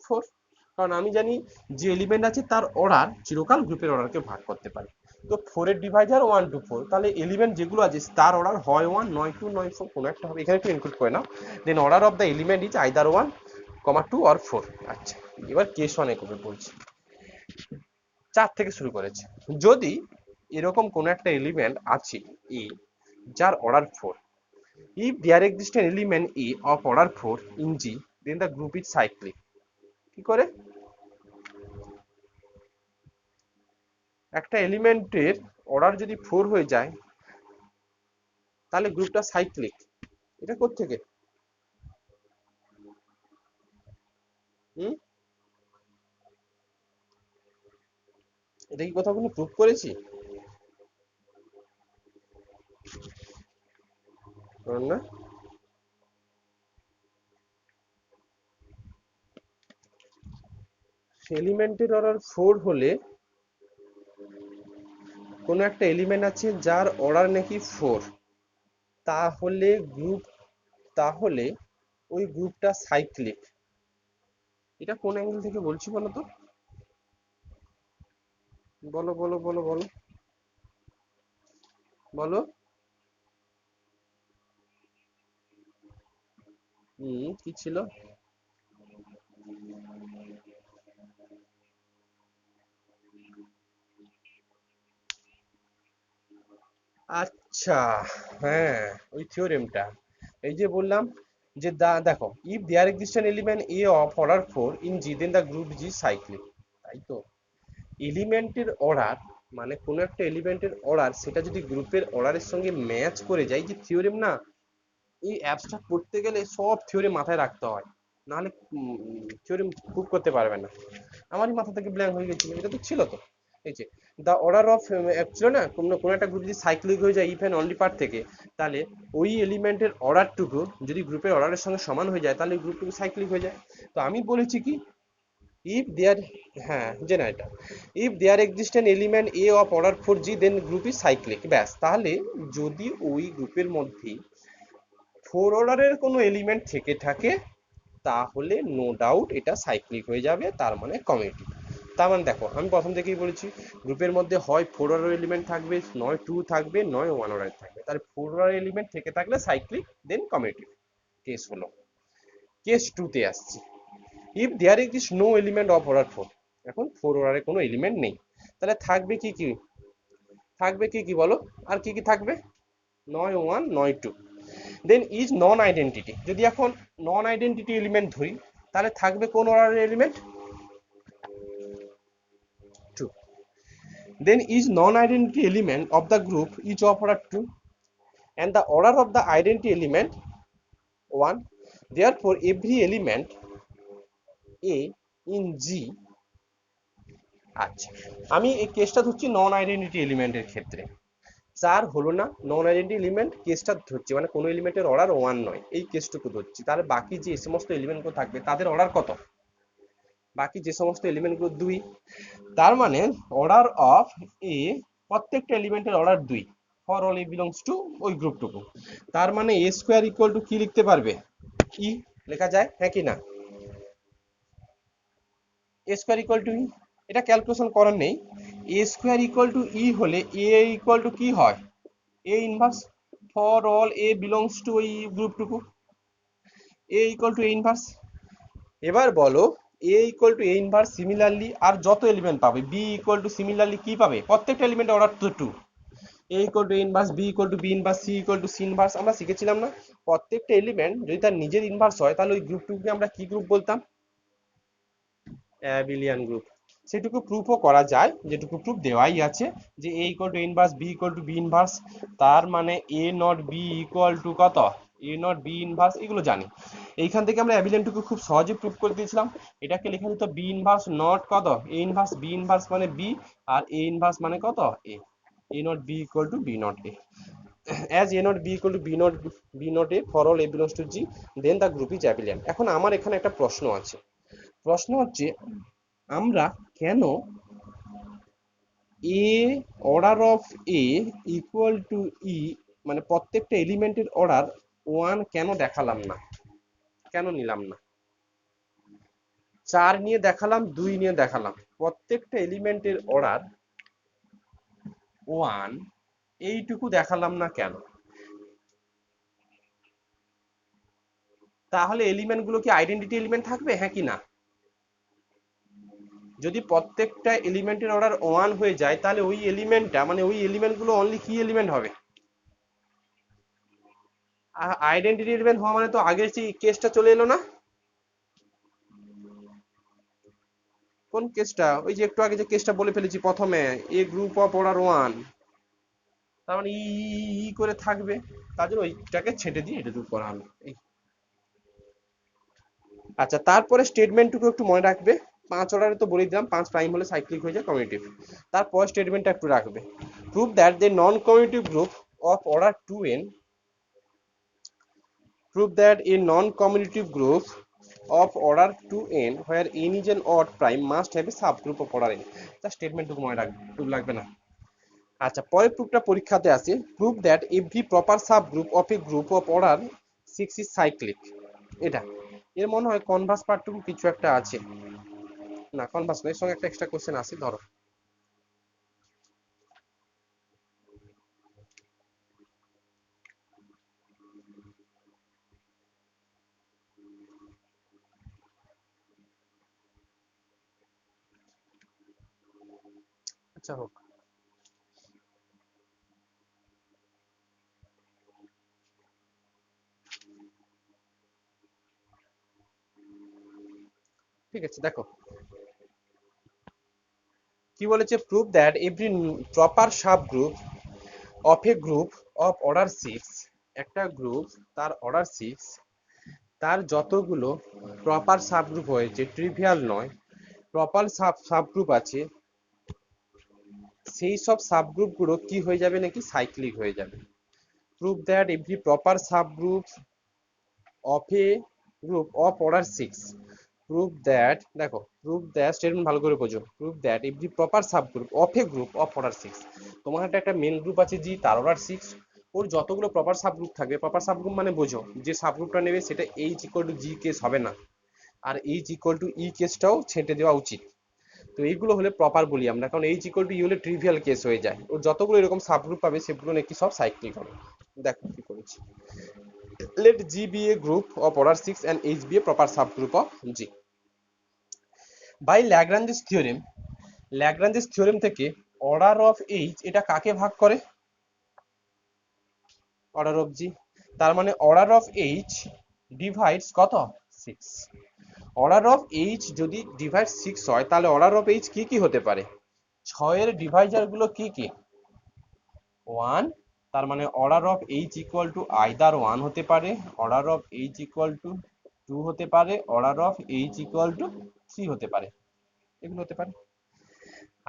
ফোর। কারণ আমি জানি যে এলিমেন্ট আছে তার অর্ডার চিরকাল গ্রুপের অর্ডারকে ভাগ করতে পারে। তো ফোরের ডিভাইজার ওয়ান টু ফোর, তাহলে এলিমেন্ট যেগুলো আছে তার অর্ডার হয় ওয়ান, নয় টু, নয় ফোর, কোনো একটা হবে। এখানে একটু ইনক্লুড করে নাও। Then order of the element is either one comma two or four. আচ্ছা, এবার কেস ওয়ানে কবে বলছি, চার থেকে শুরু করেছে। যদি এরকম কোন একটা এলিমেন্ট আছে এ যার order four, if there exists an element a of order 4 in G, then the group is cyclic. কি করে? একটা এলিমেন্টের অর্ডার যদি 4 হয়ে যায় তাহলে গ্রুপটা সাইক্লিক। এটা কোত্থেকে? হুম, এটা কি কোথাও কোনো প্রুফ করেছি? না। এলিমেন্টের অর্ডার 4 হলে কোনো একটা এলিমেন্ট আছে যার অর্ডার নাকি 4, তাহলে গ্রুপ তাহলে ওই গ্রুপটা সাইক্লিক। এটা কোন অ্যাঙ্গেল থেকে বলছি বলো তো, বলো বলো বলো বলো বলো। কি ছিল? আচ্ছা, হ্যাঁ, ওই থিওরেমটা। এই যে বললাম যে দেখো, if there exist an element A of order 4 in G then the group G cyclic. তাই তো, এলিমেন্টের অর্ডার মানে কোনো একটা এলিমেন্টের অর্ডার সেটা যদি গ্রুপের অর্ডারের সঙ্গে ম্যাচ করে যায়, যে থিওরেম না, এই অ্যাপসটা পড়তে গেলে সব থিওরি মাথায় রাখতে হয়, নাহলে থিওরি প্রুভ করতে পারবে না। আমারই মাথা থেকে ব্ল্যাঙ্ক হয়ে গেছিল, এটা তো ছিল তো। এই যে দ্য অর্ডার অফ ছিল না, কোনো কোনো একটা গ্রুপ যদি সাইক্লিক হয়ে যায় ইফ অ্যান্ড অনলি পার্ট থেকে, তাহলে ওই এলিমেন্টের অর্ডারটুকু যদি গ্রুপের অর্ডারের সঙ্গে সমান হয়ে যায়, তাহলে গ্রুপটুকু সাইক্লিক হয়ে যায়। তো আমি বলেছি কি, ইফ দেয়ার, হ্যাঁ generator, if there exist an element A of order 4G then group is cyclic. ব্যাস, তাহলে যদি ওই গ্রুপের মধ্যে 4 অর্ডারের কোনো এলিমেন্ট থেকে থাকে, তাহলে নো ডাউট এটা সাইক্লিক হয়ে যাবে, তার মানে কমিউটিভ। তার মানে দেখো, আমি প্রথম থেকেই বলেছি গ্রুপের মধ্যে হয় 4 অর্ডার এলিমেন্ট থাকবে, নয় 2 থাকবে, নয় 1 অর্ডার থাকবে। তাহলে 4 অর্ডার এলিমেন্ট থেকে থাকলে সাইক্লিক, দেন কমিউটিভ। কেস হলো। কেস 2 তে আসছি। If there exist no element of order 4, এখন 4 অর্ডারে কোনো এলিমেন্ট নেই, তাহলে থাকবে কি কি? থাকবে কি কি বলো? আর কি কি থাকবে? নয় 1 নয় 2। দেন ইজ নন আইডেন্টিটি, যদি এখন নন আইডেন্টিটি এলিমেন্ট ধরি, তাহলে থাকবে কোন অর্ডারের element? 2। Then is non identity element of the group is of order 2 and the order of the identity element 1. Therefore every element a in G, আচ্ছা, আমি এই কেসটা ধরছি নন আইডেন্টিটি এলিমেন্টের ক্ষেত্রে। চার হলো না, নন আইডেন্টিটি এলিমেন্ট কেসটা ধরছি, মানে কোনো এলিমেন্টের অর্ডার 1 নয়, এই কেসটুকু ধরছি। তাহলে বাকি যে সমস্ত এলিমেন্টগুলো থাকবে তাদের অর্ডার কত? বাকি যে সমস্ত এলিমেন্টগুলো 2। তার মানে অর্ডার অফ এ, প্রত্যেকটা এলিমেন্টের order 2 for all a belongs to ওই গ্রুপটুকু। তার মানে এ স্কোয়ার ইকুয়াল টু কি লিখতে পারবে? ই লেখা যায়, হ্যাঁ কি না? A square equal to e, এটা ক্যালকুলেশন করার নেই। A square equal to e হলে এ ইকুয়াল টু কি হয়? A inverse for all a belongs to ওই গ্রুপটুকু, a equal to a inverse. এবার বলো, a equal to a inverse, similarly আর যত এলিমেন্ট পাবে বি ইকুয়াল টু সিমিলারলি কি পাবে? প্রত্যেকটা এলিমেন্ট অর্ডার তো 2। A equal to a inverse, b equal to b inverse, c equal to c inverse. আমরা শিখেছিলাম না, প্রত্যেকটা এলিমেন্ট যদি তার নিজের ইনভার্স হয়, তাহলে ওই গ্রুপটুকুকে আমরা কি গ্রুপ বলতাম? Abelian group. সেটুকু প্রুফও করা যায়, যেটুকু প্রুফ দেওয়াই আছে, যে a equal to inverse, b equal to b inverse, তার মানে a not b equal to কত? এ নট বি ইনভার্স, এগুলো জানি। এইখান থেকে আমরা অ্যাবিলিয়ানটুকু খুব সহজে প্রুফ করে দিয়েছিলাম। এটাকে লেখা যেত বি ইনভার্স নট কত? A inverse. বি ইনভার্স মানে বি, আর এ ইনভার্স মানে কত? A. A not b equal to b not a. as a not b equal to b not a for all a belongs to g, then the group is abelian। এখন আমার এখানে একটা প্রশ্ন আছে। প্রশ্ন হচ্ছে, আমরা কেন a order of A equal to e, মানে প্রত্যেকটা এলিমেন্টের অর্ডার 1 কেন দেখালাম না? কেন নিলাম না? 4 নিয়ে দেখালাম, 2 নিয়ে দেখালাম, প্রত্যেকটা এলিমেন্টের অর্ডার 1, এইটুকু দেখালাম না কেন? তাহলে এলিমেন্ট গুলো কি আইডেন্টিটি এলিমেন্ট থাকবে, হ্যাঁ কি না? যদি প্রত্যেকটা এলিমেন্টের অর্ডার 1 হয়ে যায়, তাহলে ওই এলিমেন্টটা, মানে ওই এলিমেন্ট গুলো অনলি কি এলিমেন্ট হবে? আইডেন্টিটি এলিমেন্ট হওয়া মানে তো আগের যে কেসটা চলে এলো না? কোন কেসটা? ওই যে একটু আগে যে কেসটা বলে ফেলেছি প্রথমে, এ গ্রুপ অফ অর্ডার 1, তার মানে ই করে থাকবে। তার জন্য ওইটাকে ছেটে দিয়ে এটা করা হলো। আচ্ছা, তারপরে স্টেটমেন্টটুকু একটু মনে রাখবে। 5 অর্ডারে তো বলে দিলাম, 5 প্রাইম হলে সাইক্লিক হয়ে যায় কমিউটিভ। তারপর স্টেটমেন্টটা একটু রাখবে। Prove that the non commutative group of order 2n, prove that a non-commutative group of order 2n where n is an odd prime must have a subgroup of order n। তা স্টেটমেন্টটুকু মনে রাখবে, proof লাগবে না। আচ্ছা, পরের প্রুফটা পরীক্ষাতে আসে। Prove that every proper subgroup of A group of order six is cyclic. এটা এর মনে হয় কনভার্স পার্টটুকু কিছু একটা আছে, না কনভার্স নয়, এর সঙ্গে একটা এক্সট্রা কোশ্চেন আছে, ধরো আচ্ছা হোক। ঠিক আছে, দেখো কি বলেছে, prove that every proper sub group of A group of order six, একটা গ্রুপ তার অর্ডার সিক্স, তার যতগুলো প্রপার সাবগ্রুপ হয়েছে, ট্রিভিয়াল নয়, প্রপার সাবগ্রুপ আছে, সেই সব সাবগ্রুপগুলো কি হয়ে যাবে নাকি সাইক্লিক হয়ে যাবে। Prove that every proper subgroup of A group of order six, prove that, দেখো প্রুভ দ্যাট স্টেটমেন্ট ভালো করে বোঝো, prove that every proper subgroup of A group of order six, তোমার একটা মেন গ্রুপ আছে জি, তার অর্ডার সিক্স, ওর যতগুলো proper subgroup থাকবে, প্রপার সাবগ্রুপ মানে বোঝো যে সাবগ্রুপটা নেবে সেটা এইচ ইকুয়াল টু জি কেস হবে না, আর এইচ ইকুয়াল টু ই কেসটাও ছেঁটে দেওয়া উচিত। তো এইগুলো হলে প্রপার বলি আমরা, কারণ এইচ ইকুয়াল টু ই হলে ট্রিভিয়াল কেস হয়ে যায়, ওর যতগুলো এরকম সাবগ্রুপ পাবে সেগুলো নাকি সব সাইক্লিক হবে। দেখো কি করেছি, let G be a group of order 6 and H be a proper subgroup of G. By Lagrange's theorem, Lagrange's theorem থেকে order of H এটা কাকে ভাগ করে, order of G, তার মানে order of H divides কত 6, order of H যদি divide 6 হয় তাহলে order of H কি কি হতে পারে, 6 এর ডিভাইজার গুলো কি কি, 1, তার মানে order of H equal two either 1 হতে পারে, order of H equal two 2 হতে পারে, order of H equal two 3 হতে পারে, এগুলো হতে পারে।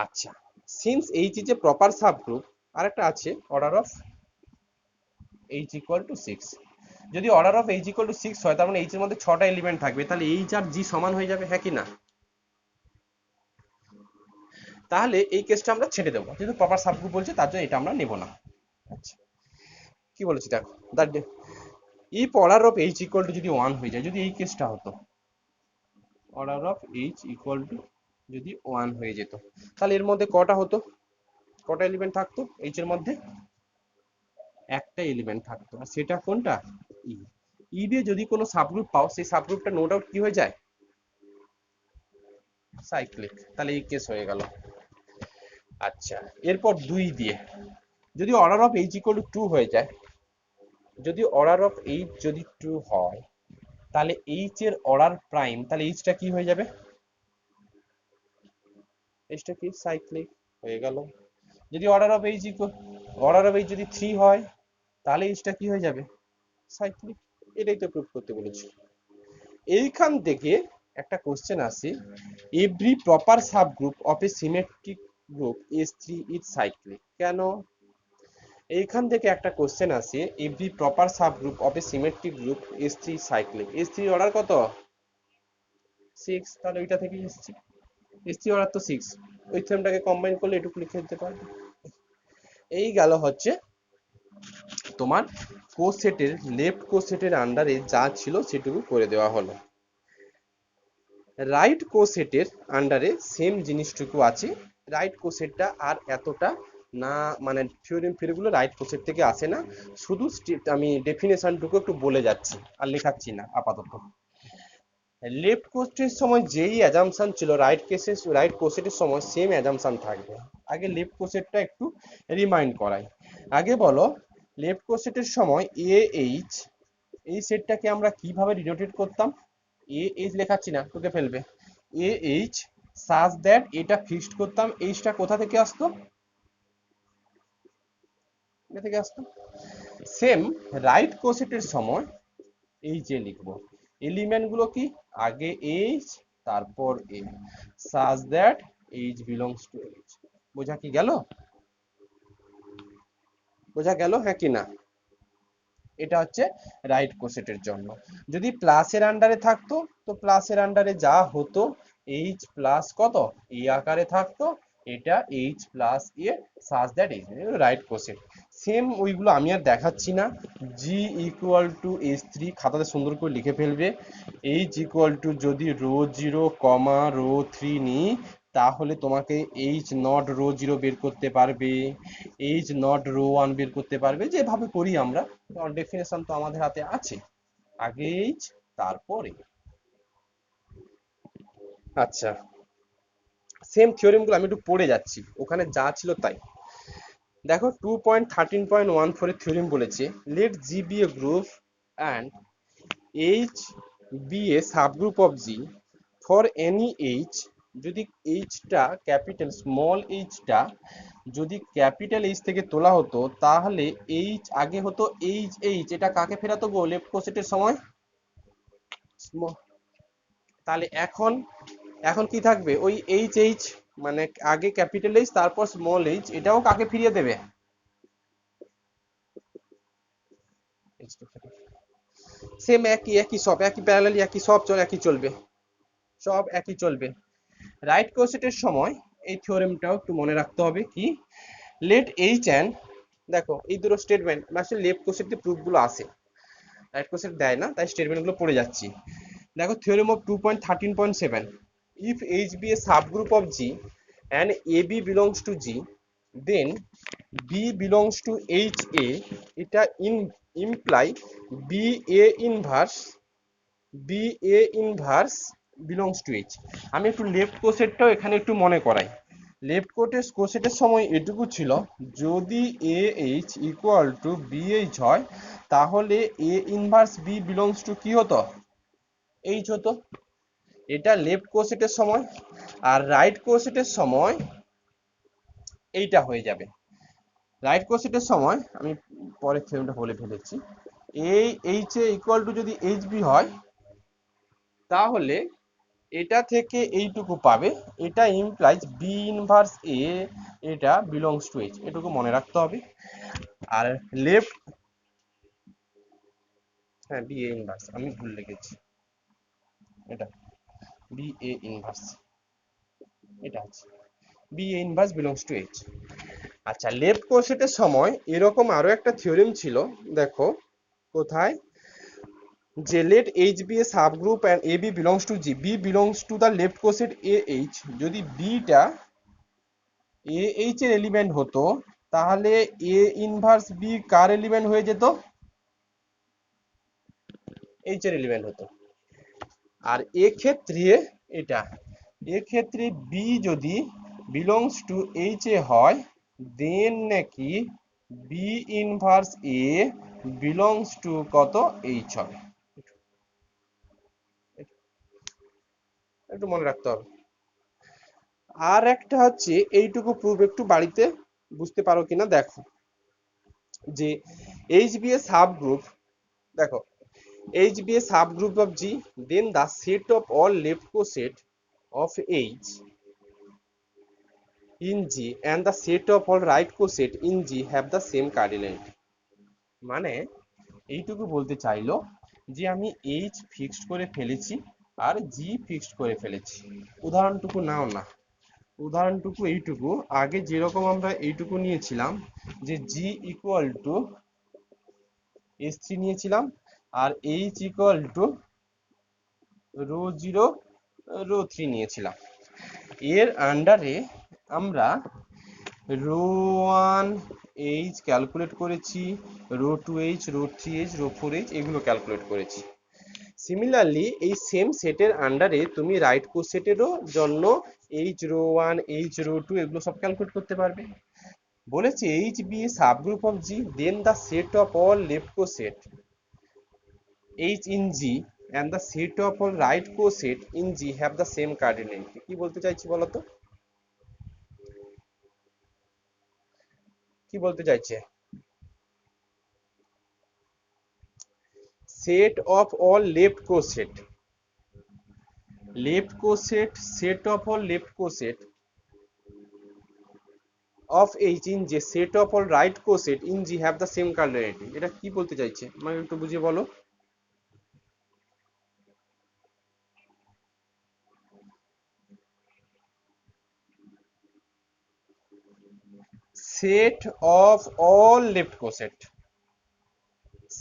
আচ্ছা, since H is a proper subgroup, আরেকটা আছে order of H equal two 6, যদি order of H equal two 6 হয় তার মানে এইচ এর মধ্যে 6টা এলিমেন্ট থাকবে, তাহলে এইচ আর জি সমান হয়ে যাবে, হ্যাঁ কি না, তাহলে এই কেসটা আমরা ছেড়ে দেবো, যেহেতু প্রপার সাবগ্রুপ বলছে তার জন্য এটা আমরা নেব না। আচ্ছা, কি বলেছি দেখো, that if order of h equal to যদি 1 হয়ে যায়, যদি এই কেসটা হতো order of h equal to যদি 1 হয়ে যেত, তাহলে এর মধ্যে কটা হতো, কটা এলিমেন্ট থাকতো h এর মধ্যে, একটা এলিমেন্ট থাকতো, আর সেটা কোনটা, ই, ই দিয়ে যদি কোনো সাবগ্রুপ পাও সেই সাবগ্রুপটা নো ডাউট কি হয়ে যায় সাইক্লিক, তাহলে এই কেস হয়ে গেল। আচ্ছা, এরপর 2 দিয়ে যদি order of h equal to 2 হয়ে যায়, যদি অর্ডার অফ h যদি 2 হয় তাহলে এইচ এর অর্ডার প্রাইম, তাহলে এইচটা কি হয়ে যাবে, এইচটা কি সাইক্লিক হয়ে গেল। যদি order of H equal, order of H যদি 3 হয় তাহলে এইচটা কি হয়ে যাবে সাইক্লিক, এটাই তো প্রুফ করতে বলেছি। এইখান থেকে একটা কোশ্চেন আসে, every proper subgroup of A symmetric group S3 is cyclic, কেন, এইখান থেকে একটা কোশ্চেন আসে, every proper subgroup of A symmetric group S3 cyclic, S3 order কত 6, তাহলে ওইটা থেকে এসেছে, S3 অর্ডার তো 6, ওই থেমটাকে কম্বাইন করলে এটুকু লিখে দিতে পারবে। এই গেল হচ্ছে তোমার কোসেটের, লেফট কোসেটের আন্ডারে যা ছিল সেটুকু করে দেওয়া হলো। রাইট কোসেটের আন্ডারে সেম জিনিসটুকু আছে, রাইট কোসেটটা আর এতটা না, মানে থিওরেম ফিরগুলো রাইট কোসেট থেকে আসে না, শুধু আমি ডেফিনেশনটুকু একটু বলে যাচ্ছি আর লেখাচ্ছি না আপাতত। লেফট কোসেটের সময় যেই অ্যাজাম্পশন ছিল রাইট কেসে, রাইট কোসেটের সময় সেম অ্যাজাম্পশন থাকবে। আগে লেফট কোসেটটা একটু রিমাইন্ড করাই, আগে বলো লেফট কোসেটের সময় এ এইচ, এই সেটটাকে আমরা কিভাবে ডিনোটেট করতাম, এ এইচ লেখাচ্ছি না তোকে ফেলবে, এ এইচ সাজ দ্যাট, এটা ফিক্সড করতাম, এইচটা কোথা থেকে আসতো, এটা থেকে আসতো। সেম রাইট কোসেটের সময় এই যে লিখবো, এলিমেন্ট গুলো কি, আগে এইচ তারপর a, such that H belongs to H, বোঝা কি গেল, বোঝা গেল হ্যাঁ কি না, এটা হচ্ছে রাইট কোসেটের জন্য। যদি প্লাসের আন্ডারে থাকতো তো প্লাসের আন্ডারে যা হতো এইচ প্লাস কত এ আকারে থাকতো, এটা H plus a such that H, right coset. Same ওইগুলো আমি আর দেখাচ্ছি না। জি ইকুয়াল টু H3 খাতাতে সুন্দর করে লিখে ফেলবে। এইচ ইকুয়াল টু যদি rho zero comma rho three নিই, তাহলে তোমাকে এইচ নট রো জিরো বের করতে পারবে, এইচ নট রো ওয়ান বের করতে পারবে, যেভাবে করি আমরা। ডেফিনেশন তো আমাদের হাতে আছে, আগে এইচ তারপরে। আচ্ছা, সেম থিওরেম গুলো আমি একটু পড়ে যাচ্ছি, ওখানে যা ছিল তাই। দেখো 2.13.14 এর থিওরেম বলেছে, let G be a group and H be a subgroup of G for any H. যদি এইচটা ক্যাপিটাল স্মল এইচটা যদি ক্যাপিটাল এইচ থেকে তোলা হতো, তাহলে এইচ আগে হতো এইচ এইচ, এটা কাকে ফেরাতো গো লেফট কোসেটের সময়? তাহলে এখন এখন কি থাকবে? ওই এইচ এইচ, মানে আগে ক্যাপিটাল এইচ তারপর স্মল এইচ, এটাও কাকে ফিরিয়ে দেবে? সেম একই একই সব একই প্যারালালি একই সব একই চলবে, সব একই চলবে। রাইট কোসেটের সময় এই থিওরেমটাও একটু মনে রাখতে হবে, কি লেট এইচ অ্যান্ড, দেখো এই দুটো স্টেটমেন্ট আসলে লেফট কোসেটে প্রুফগুলো আসে, রাইট কোসেট দেয় না, তাই স্টেটমেন্টগুলো পড়ে যাচ্ছি। দেখো theorem of 2.13.7, if H be a subgroup of G and AB belongs to G, then B belongs to HA, এটা imply BA inverse BA inverse belongs to H। আমি একটু লেফট কোসেটটাও এখানে একটু মনে করাই। লেফট কোসেটের সময় এটুকু ছিল, যদি এ H equal to B H হয়, তাহলে A inverse B belongs to কি হতো? এইচ হতো। এটা লেফট কোসেটের সময়। আর রাইট কোসেটের সময় এইটা হয়ে যাবে। রাইট কোসেটের সময় আমি পরের থিওরেমটা বলে ফেলেছি, এই এইচ এ ইকুয়াল টু যদি এইচ বি হয়, তাহলে এটা থেকে এইটুকু পাবে, এটা ইমপ্লাইজ বি ইনভার্স এ, এটা বিলংস টু এইচ, এটুকু মনে রাখতে হবে। আর লেফট, হ্যাঁ বি এ ইনভার্স, আমি ভুল লিখেছি, এটা বি এ ইনভার্স, এটা আছে B A inverse belongs to H. আচ্ছা, লেফট কোসেটের সময় এরকম আরো একটা থিওরেম ছিল, দেখো কোথায়, যে let H be a subgroup and AB belongs to G, B belongs to the left coset AH, যদি B টা AH এর এলিমেন্ট হতো, তাহলে A inverse B car element হয়ে যেত? H এর এলিমেন্ট হতো। আর এক্ষেত্রে এটা, এক্ষেত্রে B যদি belongs to H এ হয়, দেন নাকি B inverse A belongs to কত H হবে, একটু মনে রাখতে হবে। আর একটা হচ্ছে এইটুকু প্রুফ একটু বাড়িতে বুঝতে পারো কিনা দেখো, যে H be a subgroup, দেখো H be a subgroup of G, then the set of all left coset of H in G and the set of all right coset in G have the same cardinality. মানে এইটুকু বলতে চাইলো যে আমি H fixed করে ফেলেছি আর জি fixed করে ফেলেছি। উদাহরণটুকু নাও না, উদাহরণটুকু এইটুকু, আগে যেরকম আমরা এইটুকু নিয়েছিলাম, যে জি ইকুয়াল টু S3 নিয়েছিলাম, আর H equal to rho zero rho three নিয়েছিলাম। এর আন্ডারে আমরা রো ওয়ান এইচ ক্যালকুলেট করেছি, rho two H, rho three H, rho four H, এগুলো ক্যালকুলেট করেছি। সিমিলারলি এই সেম সেটের আন্ডারে তুমি রাইট কোসেটেরও জন্য H rho one, H rho two, এগুলো সব ক্যালকুলেট করতে পারবে। বলেছে H be a subgroup of G, then the set of all left coset H in G and the set of all right coset in G have the same cardinality. কি বলতে চাইছি বলো তো, কি বলতে চাইছে? Set of all left coset, left coset, set of all left coset of H in J, set of all right coset in G have the same cardinality, এটা কি বলতে চাইছে আমাকে একটু বুঝিয়ে বলো। Set of all left coset,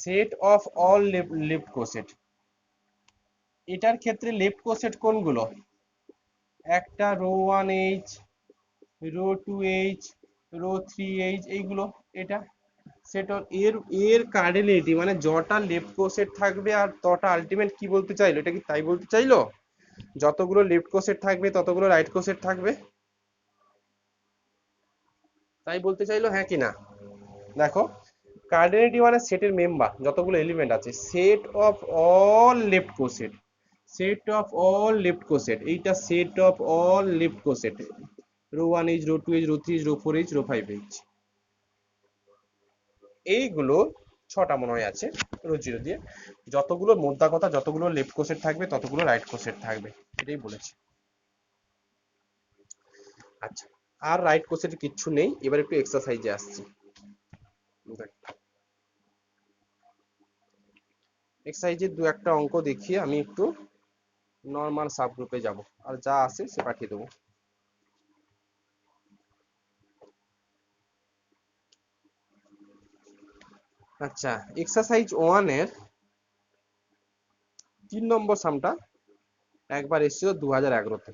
set of all left coset. এটার ক্ষেত্রে লেফট কোসেট কোনগুলো? একটা rho 1H, rho 2H, rho 3H, এইগুলো। এটা সেট এর এর কার্ডিনালিটি মানে যটা লেফট কোসেট থাকবে আর তটা আলটিমেট কি বলতে চাইলো, এটা কি তাই বলতে চাইলো? যতগুলো লেফট কোসেট থাকবে ততগুলো রাইট কোসেট থাকবে, তাই বলতে চাইলো, হ্যাঁ কি না? দেখো, কার্ডিনালিটি মানে সেটের মেম্বার যতগুলো এলিমেন্ট আছে, set of all left coset, set of all left coset, এইটা set of all left coset, rho 1H, rho 2H, rho 3H, rho 4H, rho 5H, এইগুলো ছটা মনে হয় আছে রো জিরো দিয়ে। যতগুলো মোদ্দা কথা, যতগুলো লেফট কোসেট থাকবে ততগুলো রাইট কোসেট থাকবে, এটাই বলেছি। আচ্ছা, আর রাইট কোসেট কিচ্ছু নেই। এবার একটু এক্সারসাইজে আসছি। এক্সারসাইজের দু একটা অঙ্ক দেখিয়ে আমি একটু নর্মাল সাব গ্রুপে যাব, আর যা আছে সে পাঠিয়ে দেবো। আচ্ছা, এক্সারসাইজ 1 এর 3 নম্বর সামটা একবার এসেছিল 2011-তে।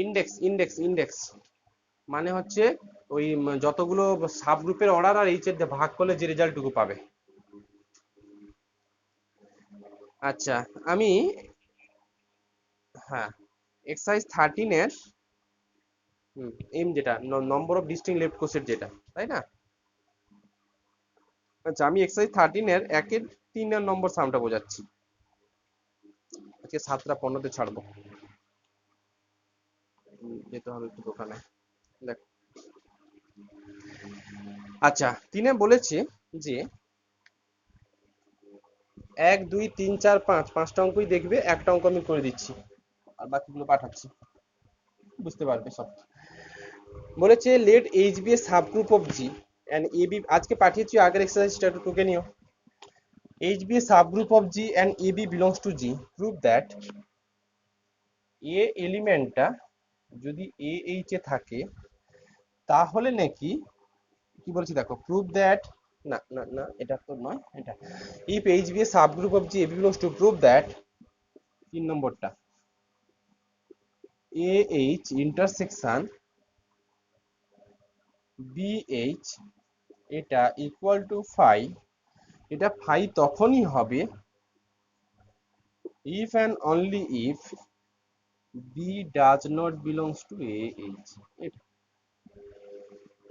ইন্ডেক্স ইন্ডেক্স ইন্ডেক্স মানে হচ্ছে ওই যতগুলো সাব গ্রুপের অর্ডার আর এইচ এর ভাগ করলে যে রেজাল্টটুকু পাবে। আচ্ছা, আমি, হ্যাঁ, এক্সারসাইজ 13 এর এম যেটা নম্বর অফ ডিস্টিংক্ট লেফট কোসেট যেটা, তাই না? আচ্ছা, আমি এক্সারসাইজ 13 এর 1-3 নম্বর সামটা বোঝাচ্ছি। আজকে 7:15-তে ছাড়বো, যেতে হবে একটু দোকানে। দেখ, আচ্ছা, 3-এ বলেছে যে 1, 2, 3, 4, 5, 5টা অঙ্কই দেখবে, একটা অঙ্ক আমি করে দিচ্ছি আর বাকিগুলো পাঠাচ্ছি, বুঝতে পারবে সব। বলেছে let H be a subgroup of G and a b, আজকে পাঠিয়েছি, আগের এক্সারসাইজটা একটু টুকে নিও। H be a subgroup of G and a B belongs to G, prove that a এলিমেন্টটা যদি এ এইচ এ থাকে তাহলে নাকি, কি বলছি দেখো, প্রুভ দ্যাট, না না না, এটা তো নয়, এটা if H be a subgroup of G A B belongs to, prove that 3 নম্বরটা A H intersection B H এটা ইকুয়াল টু ফাই, এটা ফাই তখনই হবে if and only if b does not belongs to a h। এটা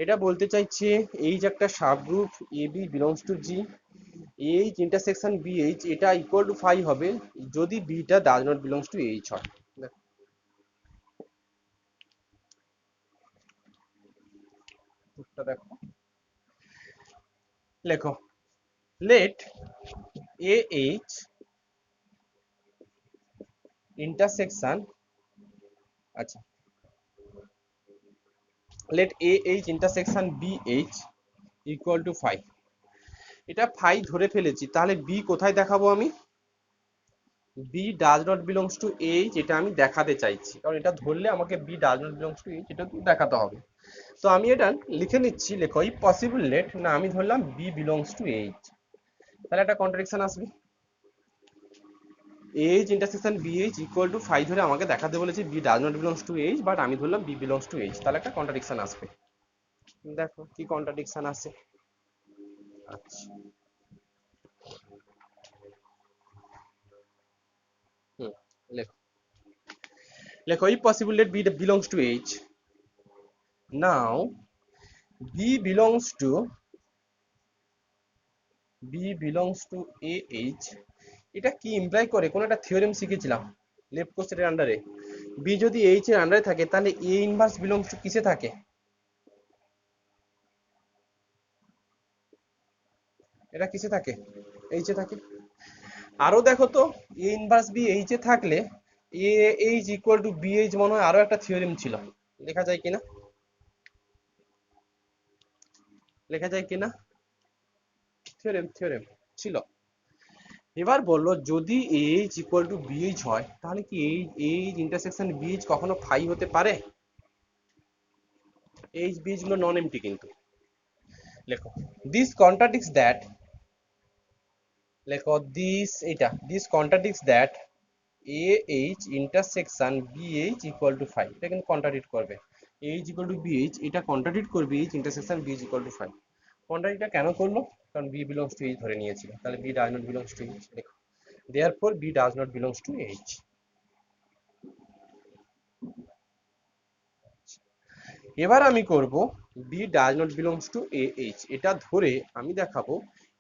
এটা বলতে চাইছে এই যে একটা subgroup A B belongs to G, H intersection B H এটা ইকুয়াল টু ফাই হবে যদি beta does not belongs to H হয়। দেখো, উত্তরটা দেখো, লেখো, লেট এ এইচ ইন্টারসেকশন, আচ্ছা, let A H intersection B H equal to phi. এটা ফাই ধরে ফেলেছি, তাহলে বি কোথায় দেখাবো আমি? B does not belongs to H এটা আমি দেখাতে চাইছি, কারণ এটা ধরলে আমাকে B does not belongs to H এটা দেখাতে হবে। তো আমি এটা লিখে নিচ্ছি, লেখো ই পসিবল লেট, না আমি ধরলাম বি বিলংস টু এইচ, তাহলে একটা কন্ট্রাডিকশন আসবে। H intersection B H equal to phi ধরে আমাকে দেখাতে বলেছে B does not belongs to H, but আমি ধরলাম বি বিলংস টু এইচ, তাহলে একটা কন্ট্রাডিকশন আসবে। দেখো কি কন্ট্রাডিকশন আসে। আচ্ছা, হুম, লেখো, লেখো ই possible let b belongs to H, now b belongs to, b belongs to a H, এটা কি ইমপ্লাই করে? কোন একটা থিওরেম শিখেছিলাম লেফট কোসেটের আন্ডারে, বি যদি এইচ এর আন্ডারে থাকে তাহলে এ ইনভার্স বিলংস টু কিসে থাকে? এটা কিসে থাকে? এইচ এ থাকে। আরো দেখো তো, এ ইনভার্স বি এইচ এ থাকলে A H equal to B H মনে হয় আরো একটা থিওরেম ছিল, লেখা যায় কিনা? লেখা যায় কিনা? থিওরেম ছিল। এবার বললো যদি এইচ ইকুয়াল টু বিএইচ হয় তাহলে কি এইচ ইন্টারসেকশন বিএইচ কখনো ফাই হতে পারে? এইচ বিএইচ গুলো নন এমটি কিন্তু। লেখো দিস কন্ট্রাডিক্টস দ্যাট, লেখো this contradicts that a H intersection B H equal to five. এটা কিন্তু কন্ট্রাডিক্ট করবে, H equal to B H এটা কন্ট্রাডিক্ট করবে H intersection B H equal to five. কন্ট্রাডিক্টটা কেন করলো? কারণ বি বিলংস টু এইচ ধরে নিয়েছিল, তাহলে b does not belongs to H. দেখো therefore b does not belongs to H. এবার আমি করব b does not belongs to a H, এটা ধরে আমি দেখাবো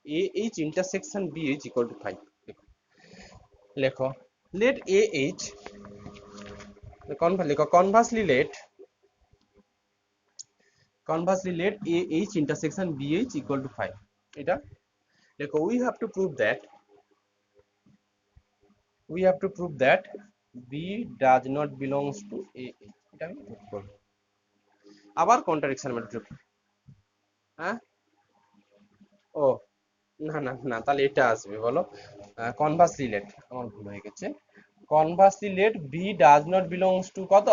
a H intersection B H equal to five. লেখো লেট এ এইচ, লেখো conversely let AH intersection BH equal to 5. এটা দেখো we have to prove that B does not belongs to AH. এটা আমি প্রুভ করব। আবার কন্ট্রাডিকশন ম্যাট্রিক্স। হ্যাঁ ও না না না, তাহলে এটা আসবে বলো কনভার্সলি লেট, আমার ভুল হয়ে গেছে। Conversely let B does not belongs to কত?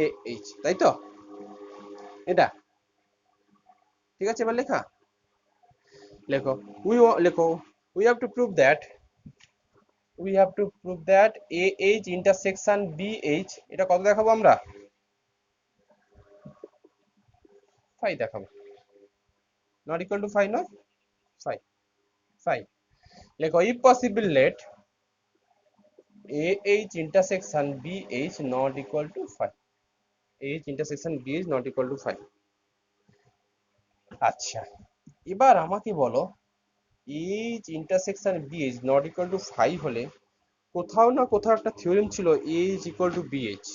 AH, তাই তো? এটা ঠিক আছে, এবার লেখা লেখো লেখো we have to prove that AH intersection BH এটা কত দেখাবো আমরা? 5 দেখাবো। not equal to 5 নয়, 5 লেখো if possible let AH intersection BH not equal to 5, AH intersection BH not equal to 5। আচ্ছা এবার আমাকে বলো AH intersection BH not equal to 5 হলে কোথাও না কোথাও একটা থিওরেম ছিল AH equal to BH,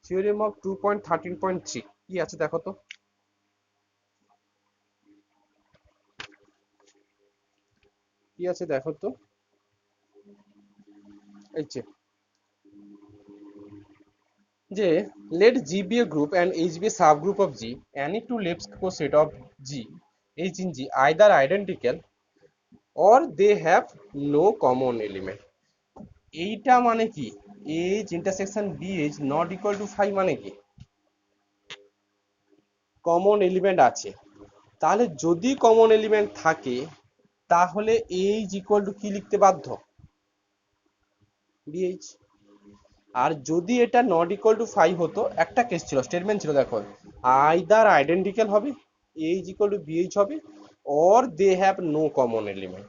theorem of 2.13.3 কি আছে দেখো তো? কি আছে দেখো তো? এই যে let G be a group and H be a subgroup of G, any two left coset of G, H in G either identical or they have no common element। এইটা মানে কি H intersection BH not equal to 5 মানে কি common element আছে। তাহলে যদি common element থাকে তাহলে H equal to কি লিখতে বাধ্য? BH। আর যদি এটা নট ইকুয়াল টু 5 হতো, একটা কেস ছিল, স্টেটমেন্ট ছিল দেখো আইদার আইডেন্টিক্যাল হবে এইচ ইকুয়াল টু বিএইচ হবে or they have no common element.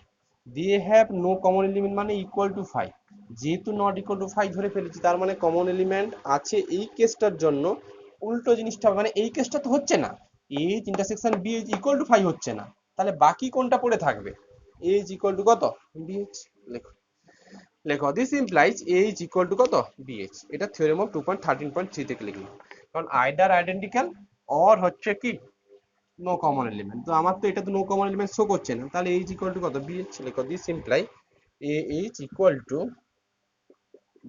They have no common element মানে ইকুয়াল টু 5, যেহেতু নট ইকুয়াল টু 5 ধরে ফেলেছি তার মানে কমন এলিমেন্ট আছে। এই কেসটার জন্য উল্টো জিনিসটা হবে, মানে এই কেসটা তো হচ্ছে না, H intersection BH equal to 5 হচ্ছে না, তাহলে বাকি কোনটা পড়ে থাকবে? এইচ ইকুয়াল টু কত? বিএইচ। লেখো লেখো this implies A is equal to কত? বিএইচ। এটা থিওরেম অফ 2.13.3 থেকে লিখলাম, কারণ আইদার আইডেন্টিক্যাল অর হচ্ছে কি নো কমন এলিমেন্ট। তো আমার তো এটা তো নো কমন এলিমেন্ট শো করছে না, তাহলে এ ইজ ইকুয়াল টু কত? বিএইচ। লেখো this imply A is equal to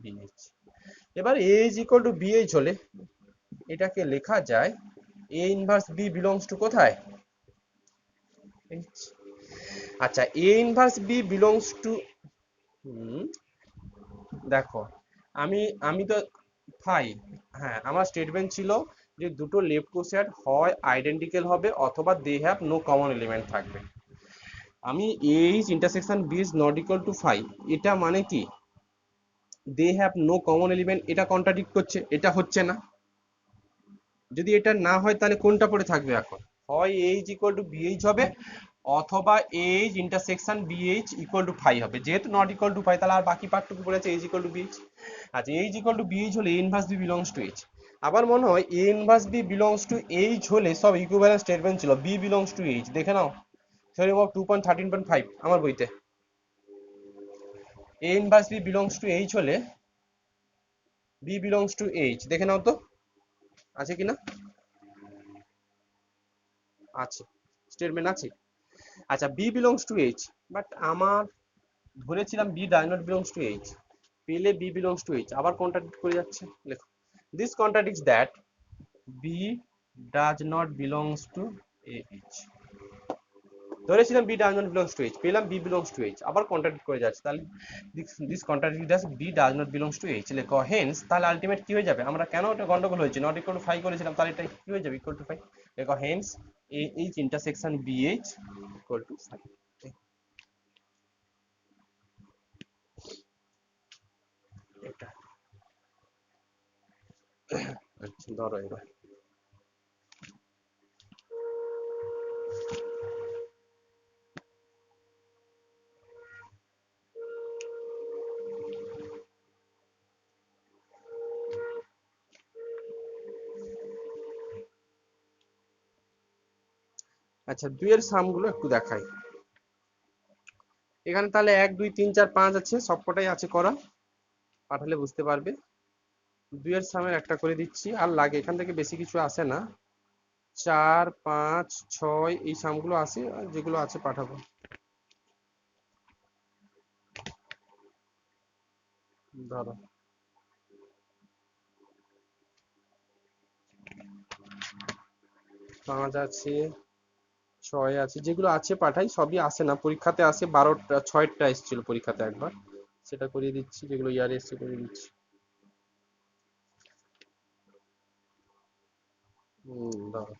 BH. এবার এ ইজ ইকুয়াল টু বিএইচ হলে এটাকে লেখা যায় এ ইনভার্স বি বিলংস টু কোথায়? এইচ। আচ্ছা এ ইনভার্স বি বিলংস টু দেখো আমি আমি তো 5, হ্যাঁ আমার স্টেটমেন্ট ছিল যে দুটো লেফট কোসেট হয় আইডেন্টিক্যাল হবে অথবা they have no common element থাকবে। আমি H intersection B is not equal to 5, এটা মানে কি they have no common element, এটা কন্ট্রাডিক্ট করছে, এটা হচ্ছে না। যদি এটা না হয় তাহলে কোনটা পড়ে থাকবে এখন? হয় এইচ ইকুয়াল টু বিএইচ হবে অথবা H intersection BH equal to 5 হবে। যেহেতু নট ইকুয়াল টু 5 তাহলে আর বাকি পার্টটুকু পড়ে আছে এইচ ইকুয়াল টু বিএইচ। আচ্ছা এইচ ইকুয়াল টু বিএইচ হলে a inverse B belongs to H. আবার মনে হয় a inverse B belongs to H হলে সব ইকুইভ্যালেন্ট স্টেটমেন্ট ছিল বি বিলংস টু এইচ। দেখে নাও থিওরেম অফ 2.13.5 আমার বইতে। A inverse B belongs to H হলে বি বিলংস টু এইচ, দেখে নাও তো আছে কিনা? আছে, স্টেটমেন্ট আছে। আচ্ছা b belongs to H, but আমার ধরেছিলাম b does not belongs to H, পেলে বি বিলংস টু এইচ আবার কন্ট্রাডিক্ট করে যাচ্ছে। লেখো this contradicts that b does not belongs to H. ধরেছিলাম b does not belongs to H, পেলাম b belongs to H, আবার কন্ট্রাডিক্ট করে যাচ্ছে, তাহলে this contradict does b does not belongs to H, লেখো হেন্স, তাহলে আলটিমেট কি হয়ে যাবে, আমরা কেন এটা গন্ডগোল হয়েছে, নট ইকুয়াল টু 5 করেছিলাম, তাহলে এটা কি হয়ে যাবে, ইকুয়াল টু 5, লেখো hence A H intersection B H equal to 5। এটা আচ্ছা ধরো এবার, আচ্ছা 2 এর সামগুলো একটু দেখাই। এখানে তাহলে 1 2 3 4 5 আছে, সবকটাই আছে করা, পাঠালে বুঝতে পারবে। 2 এর সামের একটা করে দিচ্ছি, আর লাগে এখান থেকে বেশি কিছু আসে না, 4 5 6 এই সামগুলো আসে, আর যেগুলো আছে পাঠাবো। ধরো 5 আছে, 6 আছে, যেগুলো আছে পাঠাই, সবই আসে না, পরীক্ষাতে আসে 12টা 6টা এসেছিল পরীক্ষাতে একবার, সেটা করিয়ে দিচ্ছি, যেগুলো ইয়ারে এসে করিয়ে দিচ্ছি। ধরো